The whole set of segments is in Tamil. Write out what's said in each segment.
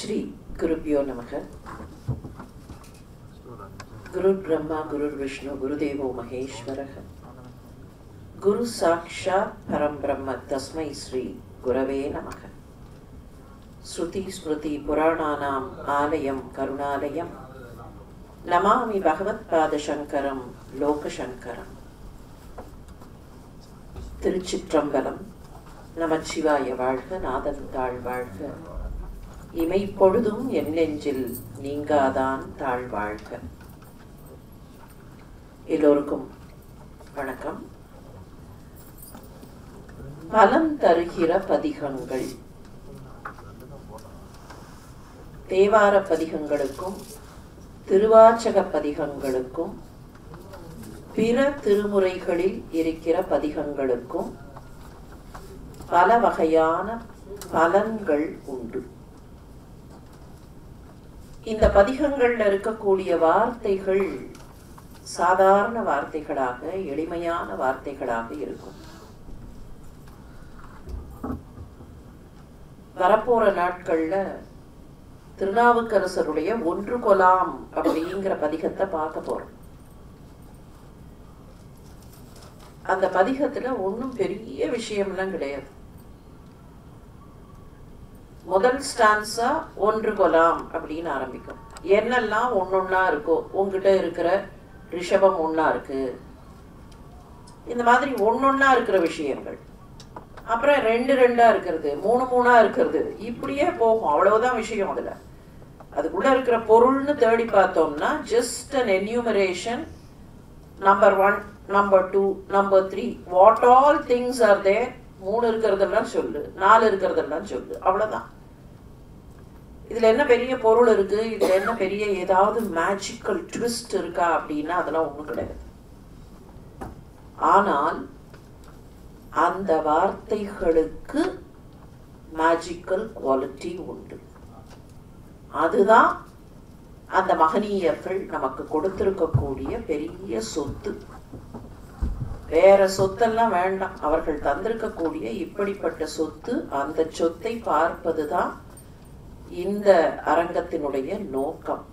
श्री गुरुभ्यो नमः। गुरु ब्रह्मा गुरु विष्णु गुरुदेवो महेश्वरः। गुरु साक्षात् परं ब्रह्म तस्मै श्री गुरवे नमः। श्रुति स्मृति पुराणानाम् आलयं करुणालयं नमामि भगवत्पादशङ्करं लोकशङ्करम्। திருச்சிற்றம்பலம். நமச்சிவாய வாழ்க, நாதன் தாழ் வாழ்க, இமை பொழுதும் என் நெஞ்சில் நீங்காதான் தாழ் வாழ்க. எல்லோருக்கும் வணக்கம். பலம் தருகிற பதிகங்கள். தேவார பதிகங்களுக்கும் திருவாச்சக பதிகங்களுக்கும் பிற திருமுறைகளில் இருக்கிற பதிகங்களுக்கும் பல வகையான பலன்கள் உண்டு. இந்த பதிகங்கள்ல இருக்கக்கூடிய வார்த்தைகள் சாதாரண வார்த்தைகளாக, எளிமையான வார்த்தைகளாக இருக்கும். வரப்போற நாட்கள்ல திருநாவுக்கரசருடைய ஒன்று கொலாம் அப்படிங்கிற பதிகத்தை பார்க்க போறோம். அந்த பதிகத்துல ஒன்றும் பெரிய விஷயம்லாம் கிடையாது. முதல் ஸ்டான்ஸா ஒன்று கொலாம் அப்படின்னு ஆரம்பிக்கும். என்னெல்லாம் ஒன்னொன்னா இருக்கோ, உங்ககிட்ட இருக்கிற ரிஷபம் ஒன்னா இருக்கு, இந்த மாதிரி ஒன்னொன்னா இருக்கிற விஷயங்கள், அப்புறம் ரெண்டு ரெண்டா இருக்கிறது, மூணு மூணா இருக்கிறது, இப்படியே போகும். அவ்வளவுதான் விஷயம். அதுல அதுக்குள்ள இருக்கிற பொருள்னு தேடி பார்த்தோம்னா just an enumeration. Number 1, number 2, number 3, what all things are there. 3 இருக்கிறதெல்லாம் சொல்லு, 4 இருக்கிறதெல்லாம் சொல்லு, அவ்வளவுதான். இதுல என்ன பெரிய பொருள் இருக்கு, இதுல என்ன பெரிய ஏதாவது மேஜிக்கல் ட்விஸ்ட் இருக்கா அப்படின்னா அதெல்லாம் ஒண்ணும் கிடையாது. ஆனால் அந்த வார்த்தைகளுக்கு மேஜிக்கல் குவாலிட்டி உண்டு. அதுதான் அந்த மகனீயர்கள் நமக்கு கொடுத்திருக்கக்கூடிய பெரிய சொத்து. வேற சொத்தெல்லாம் வேண்டாம். அவர்கள் தந்திருக்கக்கூடிய இப்படிப்பட்ட சொத்து, அந்த சொத்தை பார்ப்பதுதான் இந்த அரங்கத்தினுடைய நோக்கம்.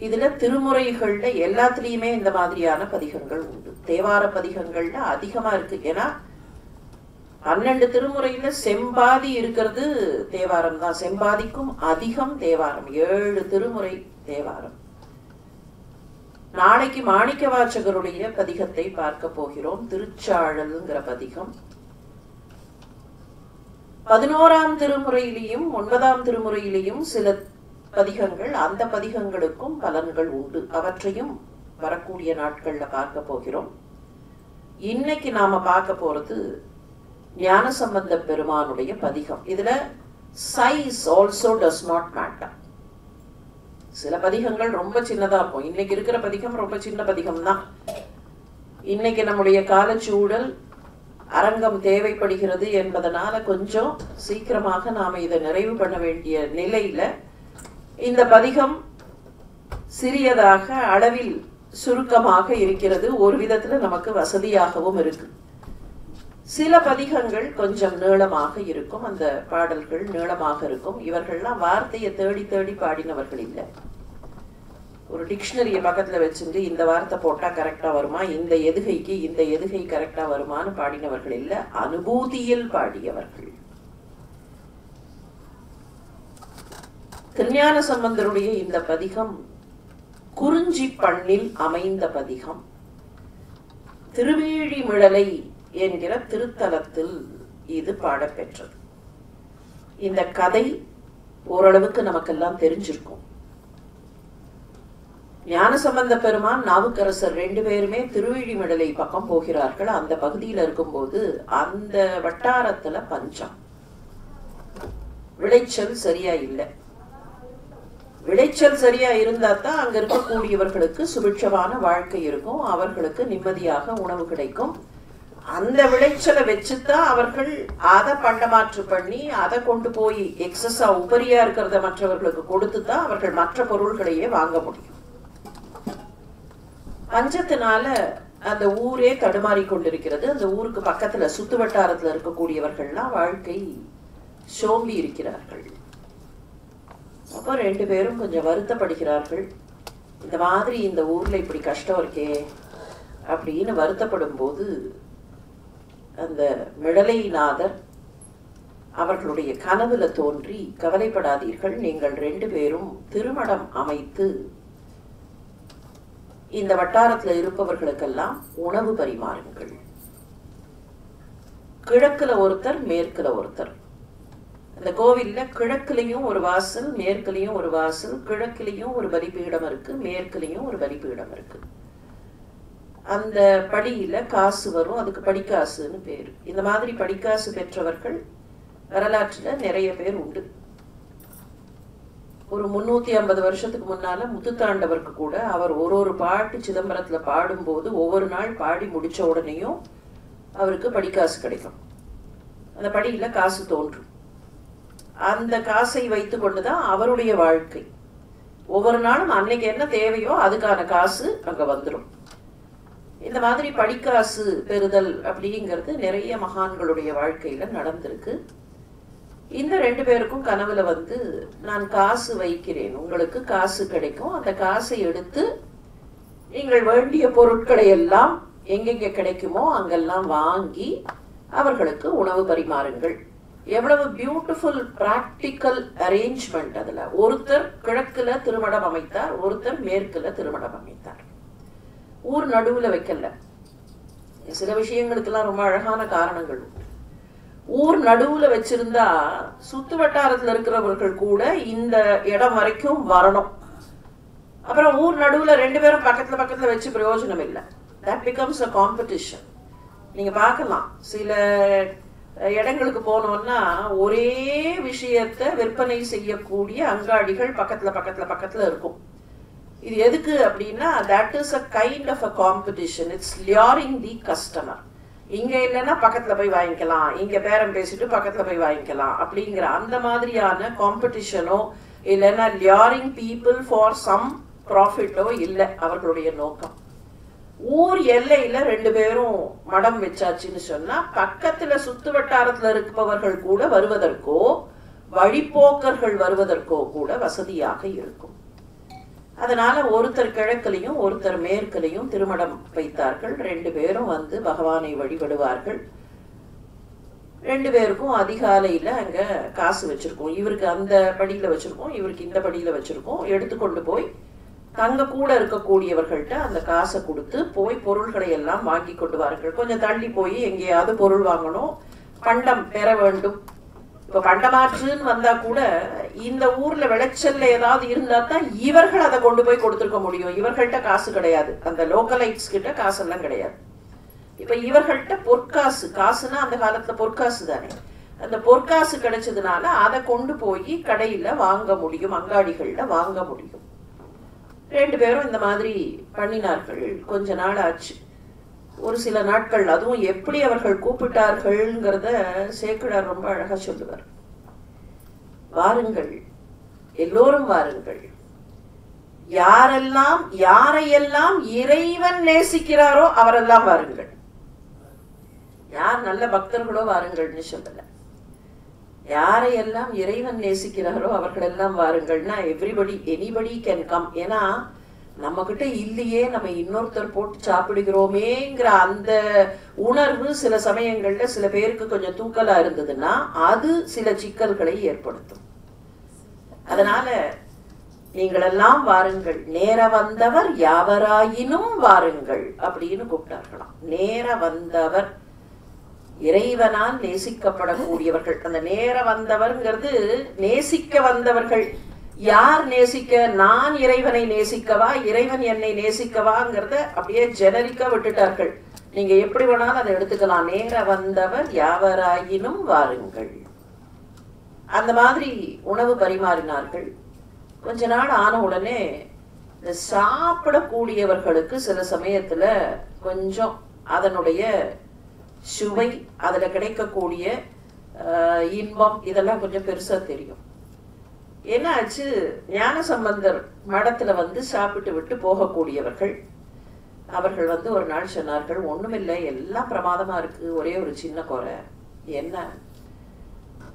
இதுல திருமுறைகள்ல எல்லாத்துலயுமே இந்த மாதிரியான பதிகங்கள் உண்டு. தேவார பதிகங்கள்ல அதிகமா இருக்கு. ஏன்னா 12 திருமுறையில செம்பாதி இருக்கிறது தேவாரம் தான். செம்பாதிக்கும் அதிகம் தேவாரம். 7 திருமுறை தேவாரம். நாளைக்கு மாணிக்க வாசகருடைய பதிகத்தை பார்க்க போகிறோம். திருச்சாழல்ங்கிற பதிகம் 11ஆம் திருமுறையிலையும் 9ஆம் திருமுறையிலையும் சில பதிகங்கள், அந்த பதிகங்களுக்கும் பலன்கள் உண்டு. அவற்றையும் வரக்கூடிய நாட்கள்ல பார்க்க போகிறோம். இன்னைக்கு நாம பார்க்க போறது ஞானசம்பந்த பெருமானுடைய பதிகம். இதுல size also does not matter. சில பதிகங்கள் ரொம்ப சின்னதா இருக்கும். இன்னைக்கு இருக்கிற பதிகம் ரொம்ப சின்ன பதிகம் தான். இன்னைக்கு நம்முடைய காலச்சூழல் அரங்கம் தேவைப்படுகிறது என்பதனால கொஞ்சம் சீக்கிரமாக நாம இதை நிறைவு பண்ண வேண்டிய நிலையில இந்த பதிகம் சிறியதாக, அளவில் சுருக்கமாக இருக்கிறது. ஒரு விதத்துல நமக்கு வசதியாகவும் இருக்கு. சில பதிகங்கள் கொஞ்சம் நீளமாக இருக்கும். அந்த பாடல்கள் நீளமாக இருக்கும். இவர்கள்லாம் வார்த்தையை தேடி தேடி பாடினவர்கள் இல்லை. ஒரு டிக்ஷனரியை பக்கத்துல வச்சுட்டு இந்த வார்த்தை போட்டா கரெக்டா வருமா, இந்த எதுகைக்கு இந்த எதுகை கரெக்டா வருமானு பாடினவர்கள் இல்லை. அனுபூதியில் பாடியவர்கள். திருஞான சம்பந்தருடைய இந்த பதிகம் குறிஞ்சி பண்ணில் அமைந்த பதிகம். திருவேழிமிழலை என்கிற திருத்தலத்தில் இது பாடப்பெற்றது. இந்த கதை ஓரளவுக்கு நமக்கெல்லாம் தெரிஞ்சிருக்கும். ஞானசம்பந்த பெருமான், நாவுக்கரசர் 2 பேருமே திருவேழிமிழலை பக்கம் போகிறார்கள். அந்த பகுதியில் இருக்கும்போது அந்த வட்டாரத்துல பஞ்சம், விளைச்சல் சரியா இல்லை. விளைச்சல் சரியா இருந்தா தான் அங்க இருக்கக்கூடியவர்களுக்கு சுபிட்சமான வாழ்க்கை இருக்கும், அவர்களுக்கு நிம்மதியாக உணவு கிடைக்கும். அந்த விளைச்சலை வச்சுதான் அவர்கள் அதை பண்டமாற்று பண்ணி அதை கொண்டு போய் எக்ஸஸா உபரியா இருக்கிறத மற்றவர்களுக்கு கொடுத்துதான் அவர்கள் மற்ற பொருள்களையே வாங்க முடியும். பஞ்சத்தினால அந்த ஊரே தடுமாறி கொண்டிருக்கிறது. அந்த ஊருக்கு பக்கத்துல சுத்து வட்டாரத்துல இருக்கக்கூடியவர்கள்லாம் வாழ்க்கை சோம்பி இருக்கிறார்கள். அப்போ 2 பேரும் கொஞ்சம் வருத்தப்படுகிறார்கள். இந்த மாதிரி இந்த ஊர்ல இப்படி கஷ்டம் இருக்கே அப்படின்னு வருத்தப்படும் போது அந்த மிடலைநாதர் அவர்களுடைய கனவுல தோன்றி, கவலைப்படாதீர்கள், நீங்கள் 2 பேரும் திருமணம் அமைத்து இந்த வட்டாரத்துல இருப்பவர்களுக்கெல்லாம் உணவு பரிமாறுங்கள். கிழக்குல ஒருத்தர், மேற்குல ஒருத்தர். அந்த கோவில்ல கிழக்குலையும் ஒரு வாசல், மேற்குலையும் ஒரு வாசல். கிழக்குலையும் ஒரு பலிபீடம் இருக்கு, மேற்குலையும் ஒரு பலிபீடம் இருக்கு. அந்த படியில காசு வரும், அதுக்கு படிக்காசுன்னு பேரு. இந்த மாதிரி படிக்காசு பெற்றவர்கள் வரலாற்றுல நிறைய பேர் உண்டு. ஒரு 350 வருஷத்துக்கு முன்னால முத்துத்தாண்டவருக்கு கூட அவர் ஒரு பாட்டு சிதம்பரத்துல பாடும்போது ஒவ்வொரு நாள் பாடி முடிச்ச உடனேயும் அவருக்கு படிக்காசு கிடைக்கும். அந்த படியில காசு தோன்றும். அந்த காசை வைத்து கொண்டுதான் அவருடைய வாழ்க்கை. ஒவ்வொரு நாளும் அன்னைக்கு என்ன தேவையோ அதுக்கான காசு அங்க வந்துடும். இந்த மாதிரி படிக்காசு பெறுதல் அப்படிங்கிறது நிறைய மகான்களுடைய வாழ்க்கையில நடந்திருக்கு. இந்த 2 பேருக்கும் கனவுல வந்து, நான் காசு வைக்கிறேன், உங்களுக்கு காசு கிடைக்கும், அந்த காசை எடுத்து நீங்கள் வேண்டிய பொருட்களை எல்லாம் எங்கெங்க கிடைக்குமோ அங்கெல்லாம் வாங்கி அவர்களுக்கு உணவு பரிமாறுங்கள். எவ்வளவு பியூட்டிஃபுல் பிராக்டிக்கல் அரேஞ்ச்மெண்ட். அதுல ஒருத்தர் கிழக்குல திருமணம் அமைத்தார், ஒருத்தர் மேற்குல திருமணம் அமைத்தார். ஊர் நடுவுல வைக்கல. சில விஷயங்களுக்கெல்லாம் ரொம்ப அழகான காரணங்கள் உண்டு. ஊர் நடுவுல வச்சிருந்தா சுத்து வட்டாரத்துல இருக்கிறவர்கள் கூட இந்த இடம் வரைக்கும் வரணும். அப்புறம் ஊர் நடுவுல 2 பேரும் பக்கத்துல பக்கத்துல வச்சு பிரயோஜனம் இல்லை. that becomes a competition. நீங்க பார்க்கலாம், சில இடங்களுக்கு போனோம்னா ஒரே விஷயத்தை விற்பனை செய்யக்கூடிய அங்காடிகள் பக்கத்துல பக்கத்துல பக்கத்துல இருக்கும். இது எதுக்கு அப்படின்னா, that is a kind of a competition. It's luring the customer. இங்க இல்லைன்னா பக்கத்துல போய் வாங்கிக்கலாம், இங்க பேரம் பேசிட்டு பக்கத்துல போய் வாங்கிக்கலாம் அப்படிங்கிற அந்த மாதிரியான காம்படிஷனோ இல்லைன்னா luring people for some profitஓ இல்லை அவர்களுடைய நோக்கம். ஊர் எல்லையில 2 பேரும் மடம் வச்சாச்சுன்னு சொன்னா பக்கத்துல சுத்து வட்டாரத்துல இருப்பவர்கள் கூட வருவதற்கோ வழிபோக்கர்கள் வருவதற்கோ கூட வசதியாக இருக்கும். அதனால ஒருத்தர் கிழக்குலையும் ஒருத்தர் மேற்குலையும் திருமணம் வைத்தார்கள். 2 பேரும் வந்து பகவானை வழிபடுவார்கள். 2 பேருக்கும் அதிகாலையில அங்க காசு வச்சிருக்கோம். இவருக்கு அந்த படியில வச்சிருக்கோம், இவருக்கு இந்த படியில வச்சிருக்கோம். எடுத்துக்கொண்டு போய் தங்க கூட இருக்கக்கூடியவர்கள்ட்ட அந்த காசை கொடுத்து போய் பொருள்களை எல்லாம் வாங்கி கொண்டு வார்கள். கொஞ்சம் தள்ளி போய் எங்கேயாவது பொருள் வாங்கணும், பண்டம் பெற வேண்டும். இப்ப பண்டமாற்றுன்னு வந்தா கூட இந்த ஊர்ல விளைச்சல்ல ஏதாவது இருந்தா தான் இவர்கள் அதை கொண்டு போய் கொடுத்துருக்க முடியும். இவர்கள்ட்ட காசு கிடையாது, அந்த லோக்கலைட்ஸ் கிட்ட காசெல்லாம் கிடையாது. இப்ப இவர்கள்ட்ட பொற்காசு, காசுனா அந்த காலத்துல பொற்காசு தானே, அந்த பொற்காசு கிடைச்சதுனால அதை கொண்டு போய் கடையில வாங்க முடியும், அங்காடிகள்ல வாங்க முடியும். 2 பேரும் இந்த மாதிரி பண்ணினார்கள். கொஞ்ச நாள் ஆச்சு. ஒரு சில நாட்கள், அதுவும் எப்படி அவர்கள் கூப்பிட்டார்கள்ங்கிறத சேக்கிழார் ரொம்ப அழகா சொல்லுவார். வாருங்கள், எல்லோரும் வாருங்கள், யாரெல்லாம் யாரையெல்லாம் இறைவன் நேசிக்கிறாரோ அவரெல்லாம் வாருங்கள். யார் நல்ல பக்தர்களோ வாருங்கள்னு சொல்லல, யாரையெல்லாம் இறைவன் நேசிக்கிறாரோ அவர்களெல்லாம் வாருங்கள்னா எவ்ரிபடி எனிபடி கேன் கம். ஏன்னா நம்ம கிட்ட இல்லையே, நம்ம இன்னொருத்தர் போட்டு சாப்பிடுகிறோமேங்கிற அந்த உணர்வு சில சமயங்கள்ல சில பேருக்கு கொஞ்சம் தூக்கலா இருந்ததுன்னா அது சில சிக்கல்களை ஏற்படுத்தும். அதனால நீங்களெல்லாம் வாருங்கள், நேர வந்தவர் யாவராயினும் வாருங்கள் அப்படின்னு கூப்பிட்டார்களாம். நேர வந்தவர், இறைவனால் நேசிக்கப்படக்கூடியவர்கள். அந்த நேர வந்தவர்ங்கிறது நேசிக்க வந்தவர்கள். யார் நேசிக்க? நான் இறைவனை நேசிக்கவா, இறைவன் என்னை நேசிக்கவாங்கிறத அப்படியே ஜெனரிக்கா விட்டுட்டார்கள். நீங்க எப்படி வேணாலும் அதை எடுத்துக்கலாம். நேர வந்தவர் யாவராயினும் வாருங்கள். அந்த மாதிரி உணவு பரிமாறினார்கள். கொஞ்ச நாள் ஆன உடனே இந்த சாப்பிடக்கூடியவர்களுக்கு சில சமயத்துல கொஞ்சம் அதனுடைய சுவை, அதுல கிடைக்கக்கூடிய இன்பம் இதெல்லாம் கொஞ்சம் பெருசா தெரியும். என்ன ஆச்சு, ஞானசம்பந்தர் மடத்துல வந்து சாப்பிட்டு விட்டு போகக்கூடியவர்கள் அவர்கள் வந்து ஒரு நாள் சொன்னார்கள், ஒண்ணுமில்லை, எல்லாம் பிரமாதமா இருக்கு, ஒரே ஒரு சின்ன குறை. என்ன?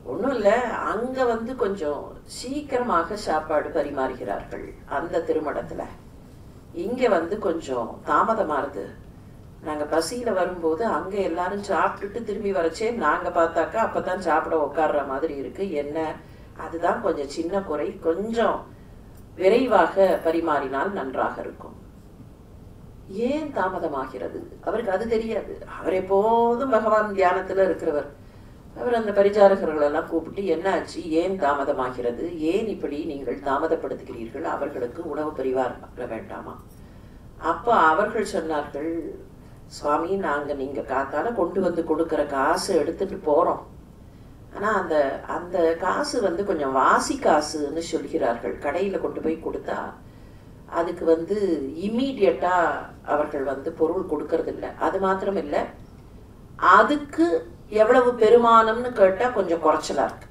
ஒன்றும் இல்லை, அங்கே வந்து கொஞ்சம் சீக்கிரமாக சாப்பாடு பரிமாறுகிறார்கள் அந்த திருமணத்தில். இங்கே வந்து கொஞ்சம் தாமதமாகுது. நாங்கள் பசியில் வரும்போது அங்கே எல்லாரும் சாப்பிட்டுட்டு திரும்பி வரச்சே நாங்கள் பார்த்தாக்கா அப்போ தான் சாப்பிட உட்கார்ற மாதிரி இருக்குது. என்ன, அதுதான் கொஞ்சம் சின்ன குறை. கொஞ்சம் விரைவாக பரிமாறினால் நன்றாக இருக்கும். ஏன் தாமதமாகிறது அவருக்கு அது தெரியாது. அவர் எப்போதும் பகவான் தியானத்தில் இருக்கிறவர். அவர் அந்த பரிசாரகர்கள் எல்லாம் கூப்பிட்டு என்னாச்சு, ஏன் தாமதமாகிறது, ஏன் இப்படி நீங்கள் தாமதப்படுத்துகிறீர்கள், அவர்களுக்கு உணவு பரிமாற வேண்டாமா? அப்போ அவர்கள் சொன்னார்கள், சுவாமி நாங்கள் நீங்கள் காத்தால கொண்டு வந்து கொடுக்குற காசு எடுத்துட்டு போகிறோம். ஆனால் அந்த அந்த காசு வந்து கொஞ்சம் வாசி காசுன்னு சொல்கிறார்கள். கடையில் கொண்டு போய் கொடுத்தா அதுக்கு வந்து இம்மீடியட்டாக அவர்கள் வந்து பொருள் கொடுக்கறதில்ல. அது மாத்திரம் இல்லை, அதுக்கு எவ்வளவு பெருமானம்னு கேட்டால் கொஞ்சம் குறைச்சலா இருக்கு.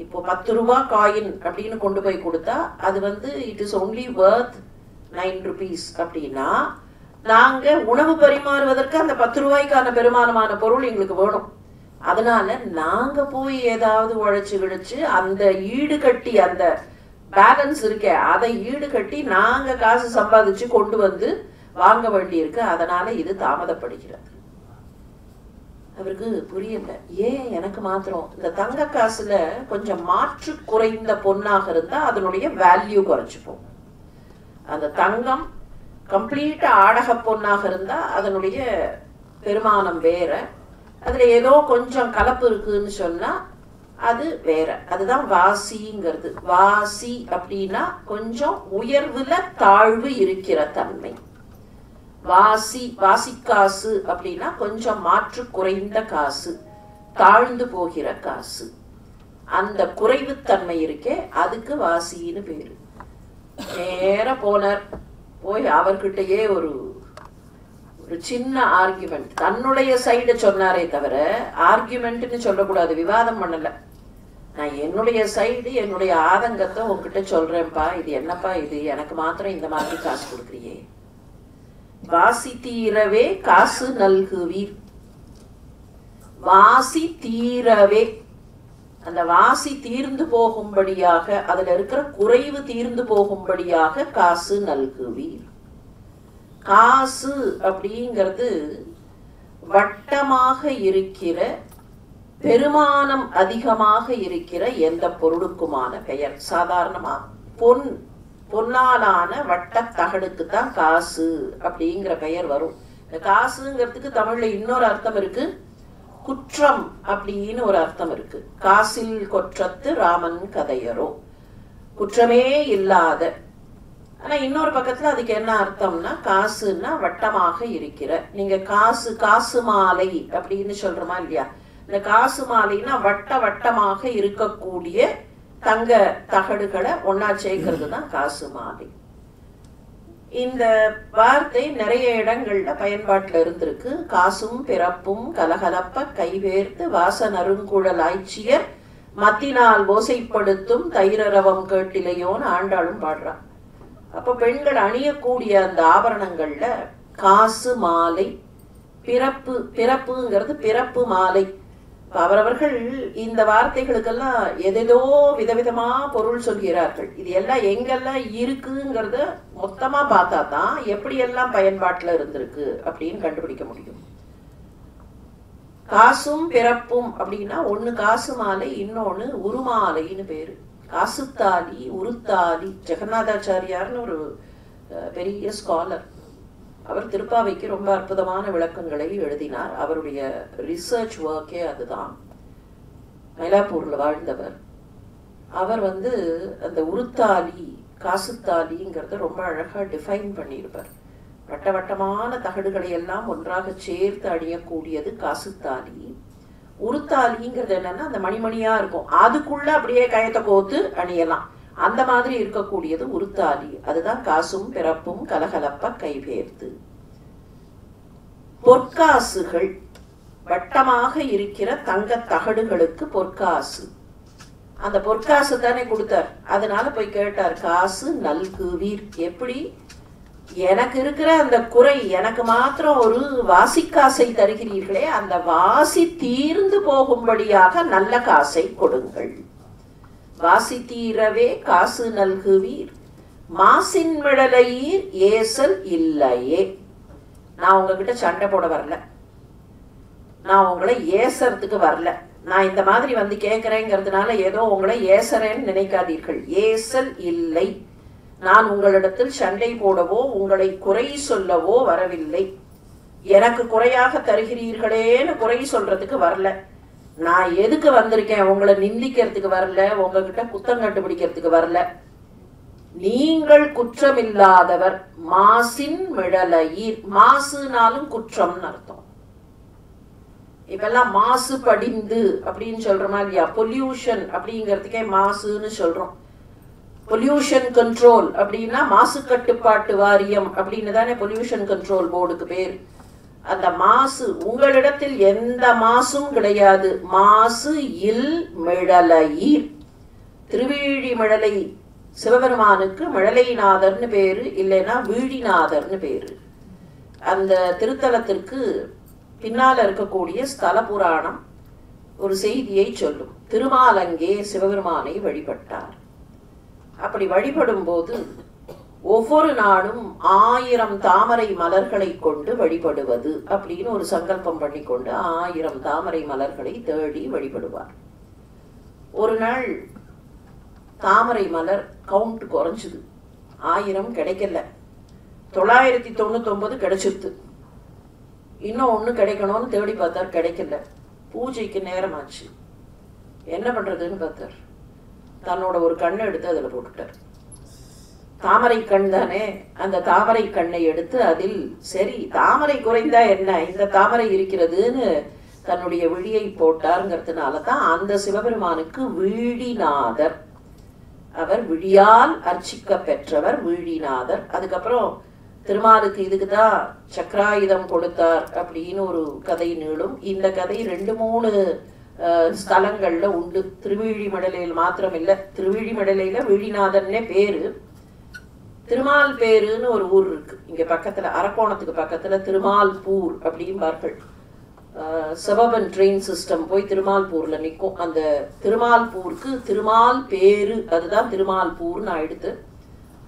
இப்போ 10 ரூபா காயின் அப்படின்னு கொண்டு போய் கொடுத்தா அது வந்து it is only worth 9 rupees அப்படின்னா, நாங்கள் உணவு பரிமாறுவதற்கு அந்த 10 ரூபாய்க்கான பெருமானமான பொருள் எங்களுக்கு வேணும். அதனால நாங்கள் போய் ஏதாவது உழைச்சி கிழிச்சு அந்த ஈடு கட்டி, அந்த பேலன்ஸ் இருக்கே அதை ஈடு கட்டி நாங்கள் காசு சம்பாதிச்சு கொண்டு வந்து வாங்க வேண்டியிருக்கு. அதனால இது தாமதப்படுகிறது. அவருக்கு புரியல. ஏன் எனக்கு மாத்திரம் இந்த தங்க காசுல கொஞ்சம் மாற்று குறைந்த பொண்ணாக இருந்தா அதனுடைய வேல்யூ குறைச்சிப்போம். அந்த தங்கம் கம்ப்ளீட்டா ஆடக பொண்ணாக இருந்தா அதனுடைய பெருமானம் வேற. அதுல ஏதோ கொஞ்சம் கலப்பு இருக்குன்னு சொன்னா அது வேற. அதுதான் வாசிங்கிறது. வாசி அப்படின்னா கொஞ்சம் உயர்வுல தாழ்வு இருக்கிற தன்மை. வாசி வாசிக்காசு அப்படின்னா கொஞ்சம் மாற்று குறைந்த காசு, தாழ்ந்து போகிற காசு. அந்த குறைவுத்தன்மை இருக்கே அதுக்கு வாசின்னு பேரு. நேர போனார். போய் அவர்கிட்டயே ஒரு சின்ன ஆர்குமெண்ட், தன்னுடைய சைடு சொன்னாரே தவிர ஆர்குமெண்ட்னு சொல்லக்கூடாது, விவாதம் பண்ணல. நான் என்னுடைய சைடு, என்னுடைய ஆதங்கத்தை உங்ககிட்ட சொல்றேன்ப்பா. இது என்னப்பா இது, எனக்கு மாத்திரம் இந்த மாதிரி காசு கொடுக்குறியே. வாசி தீரவே காசு நல்குவீர். வாசி தீரவே, அந்த வாசி தீர்ந்து போகும்படியாக, அதுல இருக்கிற குறைவு தீர்ந்து போகும்படியாக காசு நல்குவீர். காசு அப்படிங்கிறது வட்டமாக இருக்கிற, பெருமானம் அதிகமாக இருக்கிற எந்த பொருளுக்குமான பெயர். சாதாரணமா பொன்னாலான வட்ட தகடுக்கு தான் காசு அப்படிங்கிற பெயர் வரும். இந்த காசுங்கிறதுக்கு தமிழ்ல இன்னொரு அர்த்தம் இருக்கு, குற்றம் அப்படின்னு ஒரு அர்த்தம் இருக்கு. காசில் கொற்றத்து ராமன் கதையரோ, குற்றமே இல்லாத. ஆனா இன்னொரு பக்கத்துல அதுக்கு என்ன அர்த்தம்னா, காசுன்னா வட்டமாக இருக்கிற. நீங்க காசு, காசு மாலை அப்படின்னு சொல்றோமா இல்லையா, இந்த காசு மாலைன்னா வட்ட வட்டமாக இருக்கக்கூடிய தங்க தகடுகளை ஒன்னா சேர்க்கிறது தான் காசு மாலை. இந்த வார்த்தை நிறைய இடங்கள்ல பயன்பாட்டுல இருந்திருக்கு. காசும் பிறப்பும் கலகலப்ப கைவேர்த்து வாச நறுங்குழல் ஆய்ச்சியர் மத்தினால் ஓசைப்படுத்தும் தைரரவம் கேட்டிலையோன்னு ஆண்டாளும் பாடுறான். அப்ப பெண்கள் அணியக்கூடிய அந்த ஆபரணங்கள்ல காசு மாலை, பிறப்பு, பிறப்புங்கிறது பிறப்பு மாலை. அவரவர்கள் இந்த வார்த்தைகளுக்கெல்லாம் எதேதோ விதவிதமா பொருள் சொல்கிறார்கள். இது எல்லாம் எங்கெல்லாம் இருக்குங்கிறத மொத்தமா பார்த்தா தான் எப்படி எல்லாம் பயன்பாட்டுல இருந்திருக்கு அப்படின்னு கண்டுபிடிக்க முடியும். காசும் பிறப்பும் அப்படின்னா ஒண்ணு காசு மாலை, இன்னொன்னு உருமாலைன்னு பேரு. காசுத்தாலி, உருத்தாலி. ஜெகநாதாச்சாரியார்னு ஒரு பெரிய ஸ்காலர், அவர் திருப்பாவைக்கு ரொம்ப அற்புதமான விளக்கங்களை எழுதினார். அவருடைய ரிசர்ச் ஒர்க்கே அதுதான். மயிலாப்பூர்ல வாழ்ந்தவர். அவர் வந்து அந்த உருத்தாலி காசுத்தாலிங்கிறத ரொம்ப அழகா டிஃபைன் பண்ணியிருப்பார். வட்ட வட்டமான தகடுகளை எல்லாம் ஒன்றாக சேர்த்து அணியக்கூடியது காசுத்தாலி. உருத்தாலிங்கிறது என்னன்னா அந்த மணிமணியா இருக்கும், அதுக்குள்ள அப்படியே கயத்தை கோத்து அணியலாம், அந்த மாதிரி இருக்கக்கூடியது உருத்தாலி. அதுதான் காசும் பிறப்பும் கலகலப்ப கைபேர்த்து. பொற்காசுகள், வட்டமாக இருக்கிற தங்க தகடுகளுக்கு பொற்காசு. அந்த பொற்காசு தானே கொடுத்தார். அதனால போய் கேட்டார், காசு நல்குவீர், எப்படி எனக்கு இருக்கிற அந்த குறை, எனக்கு மாத்திரம் ஒரு வாசிக்காசை தருகிறீர்களே, அந்த வாசி தீர்ந்து போகும்படியாக நல்ல காசை கொடுங்கள். வாசி தீரவே காசு நல்குவீர், மாசின் மிடலையீர் ஏசல் இல்லையே. நான் உங்ககிட்ட சண்டை போட வரல, நான் உங்களை ஏசறதுக்கு வரல. நான் இந்த மாதிரி வந்து கேட்கிறேங்கிறதுனால ஏதோ உங்களை ஏசறேன்னு நினைக்காதீர்கள். ஏசல் இல்லை. நான் உங்களிடத்தில் சண்டை போடவோ உங்களை குறை சொல்லவோ வரவில்லை. எனக்கு குறையாக தருகிறீர்களேன்னு குறை சொல்றதுக்கு வரல. நான் எதுக்கு வந்திருக்கேன்? உங்களை நிந்திக்கிறதுக்கு வரல, உங்ககிட்ட குத்தம் கண்டுபிடிக்கிறதுக்கு வரல. நீங்கள் குற்றமில்லாதவர், மாசின் மிடலையீர். மாசுனாலும் குற்றம்னு அர்த்தம். இப்பெல்லாம் மாசு படிந்து அப்படின்னு சொல்றோமா இல்லையா? பொல்யூஷன் அப்படிங்கிறதுக்கே மாசுன்னு சொல்றோம். பொல்யூஷன் கண்ட்ரோல் அப்படின்னா மாசு கட்டுப்பாட்டு வாரியம் அப்படின்னு தானே பொல்யூஷன் கண்ட்ரோல் போர்டுக்கு பேர். அந்த மாசு, உங்களிடத்தில் எந்த மாசும் கிடையாது. மாசு இல் மிழலையீர். திருவீழிமிழலை சிவபெருமானுக்கு மிழலைநாதர்னு பேரு, இல்லைன்னா வீழிநாதர்னு பேரு. அந்த திருத்தலத்திற்கு பின்னால இருக்கக்கூடிய ஸ்தல புராணம் ஒரு செய்தியை சொல்லும். திருமாலங்கே சிவபெருமானை வழிபட்டார். அப்படி வழிபடும் போது ஒவ்வொரு நாளும் 1000 தாமரை மலர்களை கொண்டு வழிபடுவது அப்படின்னு ஒரு சங்கல்பம் பண்ணி கொண்டு 1000 தாமரை மலர்களை தேடி வழிபடுவார். ஒரு நாள் தாமரை மலர் கவுண்ட் குறைஞ்சுது. 1000 கிடைக்கல. 999 கிடைச்சிருது. இன்னும் ஒண்ணு கிடைக்கணும்னு தேடி பார்த்தார், கிடைக்கல. பூஜைக்கு நேரமாச்சு. என்ன பண்றதுன்னு பார்த்தார். தன்னோட ஒரு கண்ணை எடுத்து அதுல போட்டுட்டார். தாமரை கண் தானே, அந்த தாமரை கண்ணை எடுத்து அதில், சரி தாமரை குறைந்தா என்ன, இந்த தாமரை இருக்கிறதுன்னு தன்னுடைய விழியை போட்டாருங்கிறதுனாலதான் அந்த சிவபெருமானுக்கு வீழிநாதர். அவர் விழியால் அர்ச்சிக்க பெற்றவர் வீழிநாதர். அதுக்கப்புறம் திருமாலுக்கு இதுக்குதான் சக்கராயுதம் கொடுத்தார் அப்படின்னு ஒரு கதை நீளும். இந்த கதை 2-3 ஸ்தலங்கள்ல உண்டு. திருவீழிமிடலையில் மாத்திரம் இல்ல, திருவீழிமிடலையில வீழிநாதன்னே பேரு. திருமால் பேருன்னு ஒரு ஊர் இருக்கு இங்க பக்கத்துல, அரக்கோணத்துக்கு பக்கத்துல திருமால்பூர் அப்படிம்பார்கள். சபர்பன் ட்ரெயின் சிஸ்டம் போய் திருமால்பூர்ல நிற்கும். அந்த திருமால்பூருக்கு திருமால் பேரு, அதுதான் திருமால்பூர்னு ஆயிடுத்து.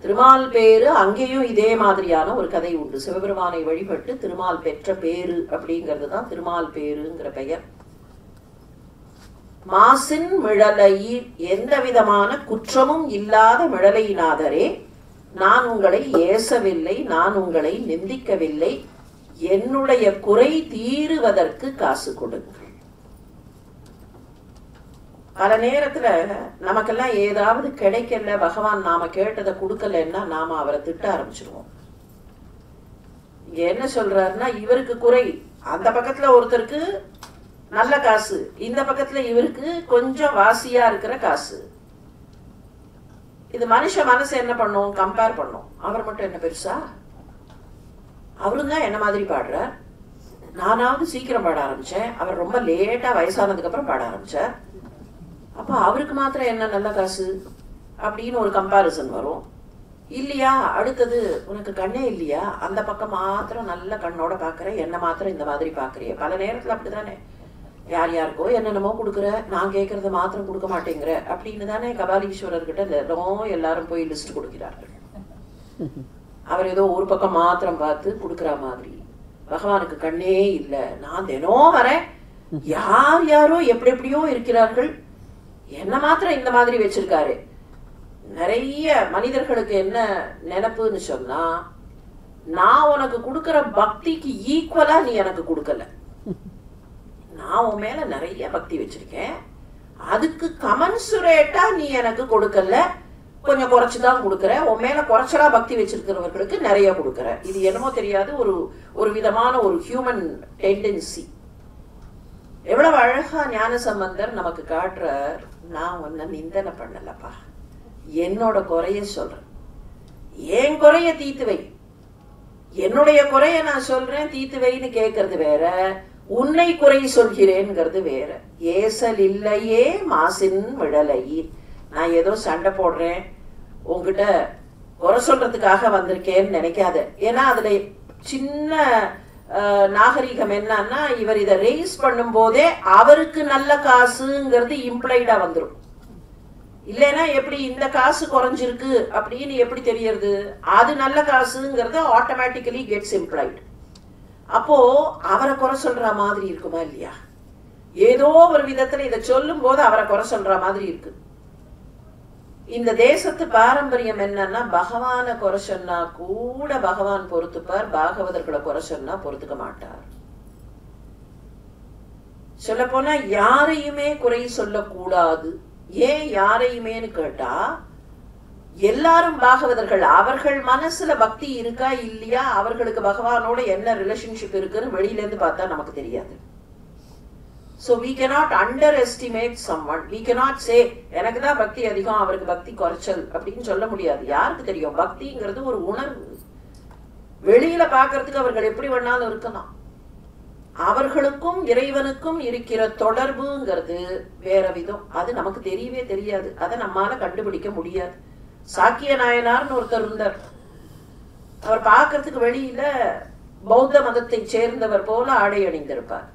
திருமால் பேரு அங்கேயும் இதே மாதிரியான ஒரு கதை உண்டு. சிவபெருமானை வழிபட்டு திருமால் பெற்ற பேரு அப்படிங்கிறது தான் திருமால் பேருங்கிற பெயர். மாசின் மிழலையீர், எந்த விதமான குற்றமும் இல்லாத மிழலைநாதரே, நான் உங்களை ஏசவில்லை, நான் உங்களை நிந்திக்கவில்லை. என்னுடைய குறை தீருவதற்கு காசு கொடுங்கள். பல நேரத்துல நமக்கெல்லாம் ஏதாவது கிடைக்கல, பகவான் நாம கேட்டதை கொடுக்கலன்னா நாம அவரை திட்ட ஆரம்பிச்சிருவோம். இங்க என்ன சொல்றாருன்னா, இவருக்கு குறை, அந்த பக்கத்துல ஒருத்தருக்கு நல்ல காசு, இந்த பக்கத்துல இவருக்கு கொஞ்சம் வாசியா இருக்கிற காசு. இது மனுஷ மனசு என்ன பண்ணும்? கம்பேர் பண்ணும். அவர் மட்டும் என்ன பெருசா, அவரும் தான் என்ன மாதிரி பாடுறார், நானாவது சீக்கிரம் பாட ஆரம்பிச்சேன், அவர் ரொம்ப லேட்டா வயசானதுக்கு அப்புறம் பாட ஆரம்பிச்சார், அப்ப அவருக்கு மாத்திரம் என்ன நல்ல காசு அப்படின்னு ஒரு கம்பாரிசன் வரும் இல்லையா? அடுத்தது, உனக்கு கண்ணே இல்லையா, அந்த பக்கம் மாத்திரம் நல்ல கண்ணோட பாக்குற, என்ன மாத்திரம் இந்த மாதிரி பாக்குறிய. பல நேரத்துல அப்படித்தானே, யார் யாருக்கோ என்னென்னமோ கொடுக்குற, நான் கேட்கறத மாத்திரம் கொடுக்க மாட்டேங்கிற அப்படின்னு தானே கபாலீஸ்வரர்கிட்ட எல்லாரும் போய் லிஸ்ட் கொடுக்கிறார்கள். அவர் ஏதோ ஒரு பக்கம் மாத்திரம் பார்த்து கொடுக்குற மாதிரி. பகவானுக்கு கண்ணே இல்லை, நான் தினம் வரேன், யார் யாரோ எப்படி எப்படியோ இருக்கிறார்கள், என்ன மாத்திரம் இந்த மாதிரி வச்சிருக்காரு. நிறைய மனிதர்களுக்கு என்ன நினைப்புன்னு சொன்னா, நான் உனக்கு கொடுக்கற பக்திக்கு ஈக்குவலா நீ எனக்கு கொடுக்கல, நான் உன் மேல நிறைய பக்தி வச்சிருக்கேன், அதுக்கு கமன்சுரேட்டா நீ எனக்கு கொடுக்கல, கொஞ்சம் குறைச்சுதான் கொடுக்குற, உன் மேல குறைச்சலா பக்தி வச்சிருக்கிறவர்களுக்கு நிறைய கொடுக்குற. இது என்னமோ தெரியாது, ஒரு விதமான ஒரு ஹியூமன் டெண்டன்சி. எவ்வளவு அழகா ஞானசம்பந்தர் நமக்கு காட்டுறார். நான் உன்னை நிந்தனை பண்ணலப்பா, என்னோட குறைய சொல்றேன், என் குறைய தீத்து வை, என்னுடைய குறைய நான் சொல்றேன் தீத்து வைன்னு கேட்கறது வேற, உன்னை குறை சொல்கிறேன்ங்கிறது வேற. ஏசல் இல்லையே மாசின் மிழலையீர். நான் ஏதோ சண்டை போடுறேன், உங்ககிட்ட குறை சொல்றதுக்காக வந்திருக்கேன்னு நினைக்காத. ஏன்னா அதுல சின்ன நாகரிகம் என்னன்னா, இவர் இதை ரெய்ஸ் பண்ணும் போதே அவருக்கு நல்ல காசுங்கிறது இம்ப்ளைடா வந்துடும். இல்லைன்னா எப்படி இந்த காசு குறைஞ்சிருக்கு அப்படின்னு எப்படி தெரியறது? அது நல்ல காசுங்கிறது ஆட்டோமேட்டிக்கலி கெட்ஸ் இம்ப்ளைட். அப்போ அவரை குறை சொல்ற மாதிரி இருக்குமா இல்லையா? ஏதோ ஒரு விதத்துல இதை சொல்லும் போது அவரை குறை சொல்ற மாதிரி இருக்கு. இந்த தேசத்து பாரம்பரியம் என்னன்னா, பகவான குறை சொன்னா கூட பகவான் பொறுத்துப்பார், பாகவதர்களை குறை சொன்னா பொறுத்துக்க மாட்டார். சொல்ல போனா யாரையுமே குறை சொல்லக்கூடாது. ஏன் யாரையுமேன்னு கேட்டா, எல்லாரும் பாகவதர்கள். அவர்கள் மனசுல பக்தி இருக்கா இல்லையா, அவர்களுக்கு பகவானோட என்ன ரிலேஷன்ஷிப் இருக்குன்னு வெளியில இருந்து பார்த்தா நமக்கு தெரியாது. So we cannot underestimate someone. We cannot say எனக்கு தான் பக்தி அதிகம் அவருக்கு பக்தி குறைச்சல் அப்படின்னு சொல்ல முடியாது. யாருக்கு தெரியும்? பக்திங்கிறது ஒரு உணர்வு. வெளியில பார்க்கறதுக்கு அவர்கள் எப்படி வேணாலும் இருக்கலாம். அவர்களுக்கும் இறைவனுக்கும் இருக்கிற தொடர்புங்கிறது வேற விதம். அது நமக்கு தெரியவே தெரியாது. அதை நம்மால கண்டுபிடிக்க முடியாது. சாக்கிய நாயனார்னு ஒருத்தர் இருந்தார். அவர் பார்க்கறதுக்கு வெளியில பௌத்த மதத்தை சேர்ந்தவர் போல ஆடை அணிந்திருப்பார்.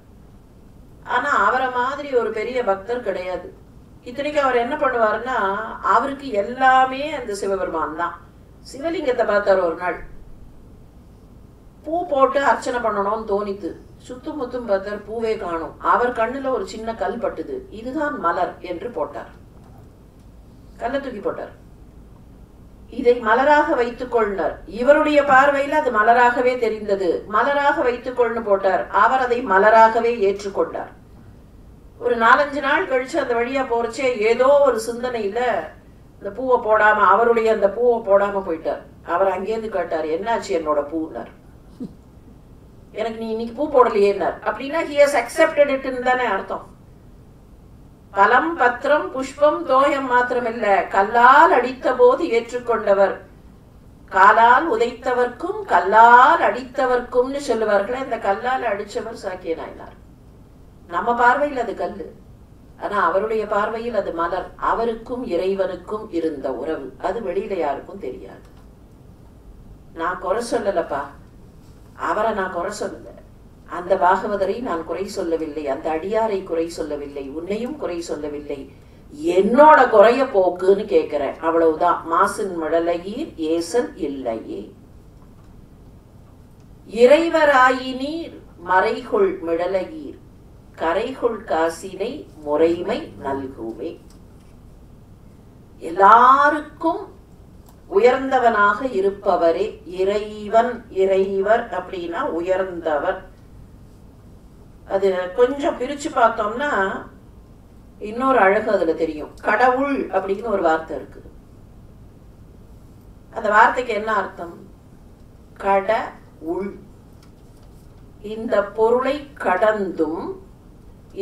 ஆனா அவரை மாதிரி ஒரு பெரிய பக்தர் கிடையாது. இத்தனைக்கு அவர் என்ன பண்ணுவாருன்னா, அவருக்கு எல்லாமே அந்த சிவபெருமான் தான். சிவலிங்கத்தை பார்த்தார் ஒரு நாள். பூ போட்டு அர்ச்சனை பண்ணணும்னு தோணித்து. சுத்தும் முத்தும் பார்த்தார், பூவே காணும். அவர் கண்ணுல ஒரு சின்ன கல் பட்டுது. இதுதான் மலர் என்று போட்டார். கல்லை தூக்கி போட்டார். இதை மலராக வைத்துக் கொள்ளார். இவருடைய பார்வையில் அது மலராகவே தெரிந்தது. மலராக வைத்துக் கொள்னு போட்டார். அவர் அதை மலராகவே ஏற்றுக்கொண்டார். ஒரு 4-5 நாள் கழிச்சு அந்த வழியா போறச்சே ஏதோ ஒரு சிந்தனையில இந்த பூவை போடாம, அவருடைய அந்த பூவை போடாம போயிட்டார். அவர் அங்கேருந்து கேட்டார், என்னாச்சு என்னோட பூன்னார். எனக்கு நீ இன்னைக்கு பூ போடலையேன்னார். அப்படின்னா he has accepted itன்னு தானே அர்த்தம். பலம் பத்திரம் புஷ்பம் தோயம் மாத்திரமில்ல, கல்லால் அடித்த போது ஏற்றுக்கொண்டவர். காலால் உதைத்தவர்க்கும் கல்லால் அடித்தவர்க்கும்னு சொல்லுவார்களே, இந்த கல்லால் அடிச்சவர் சாக்கிய நாயனார். நம்ம பார்வையில் அது கல்லு, ஆனா அவருடைய பார்வையில் அது மலர். அவருக்கும் இறைவனுக்கும் இருந்த உறவு அது வெளியில யாருக்கும் தெரியாது. நான் குறை சொல்லலப்பா, அவரை நான் குறை சொல்லல. அந்த பாகவதரை நான் குறை சொல்லவில்லை, அந்த அடியாரை குறை சொல்லவில்லை, உன்னையும் குறை சொல்லவில்லை. என்னோட குறைய போக்குன்னு கேட்கிறேன், அவ்வளவுதான். மாசின் மழலையீர் ஏசல் இல்லையே. இறைவராயினீர் மறைகொள் மிழலையீர் கரைகொள் காசினை முறைமை நல்குவே. எல்லாருக்கும் உயர்ந்தவனாக இருப்பவரே இறைவன். இறைவர் அப்படின்னா உயர்ந்தவர். அது கொஞ்சம் பிரிச்சு பார்த்தோம்னா இன்னொரு அழகு அதுல தெரியும். கடவுள் அப்படின்னு ஒரு வார்த்தை இருக்கு. அந்த வார்த்தைக்கு என்ன அர்த்தம்? கட உள். இந்த பொருளை கடந்தும்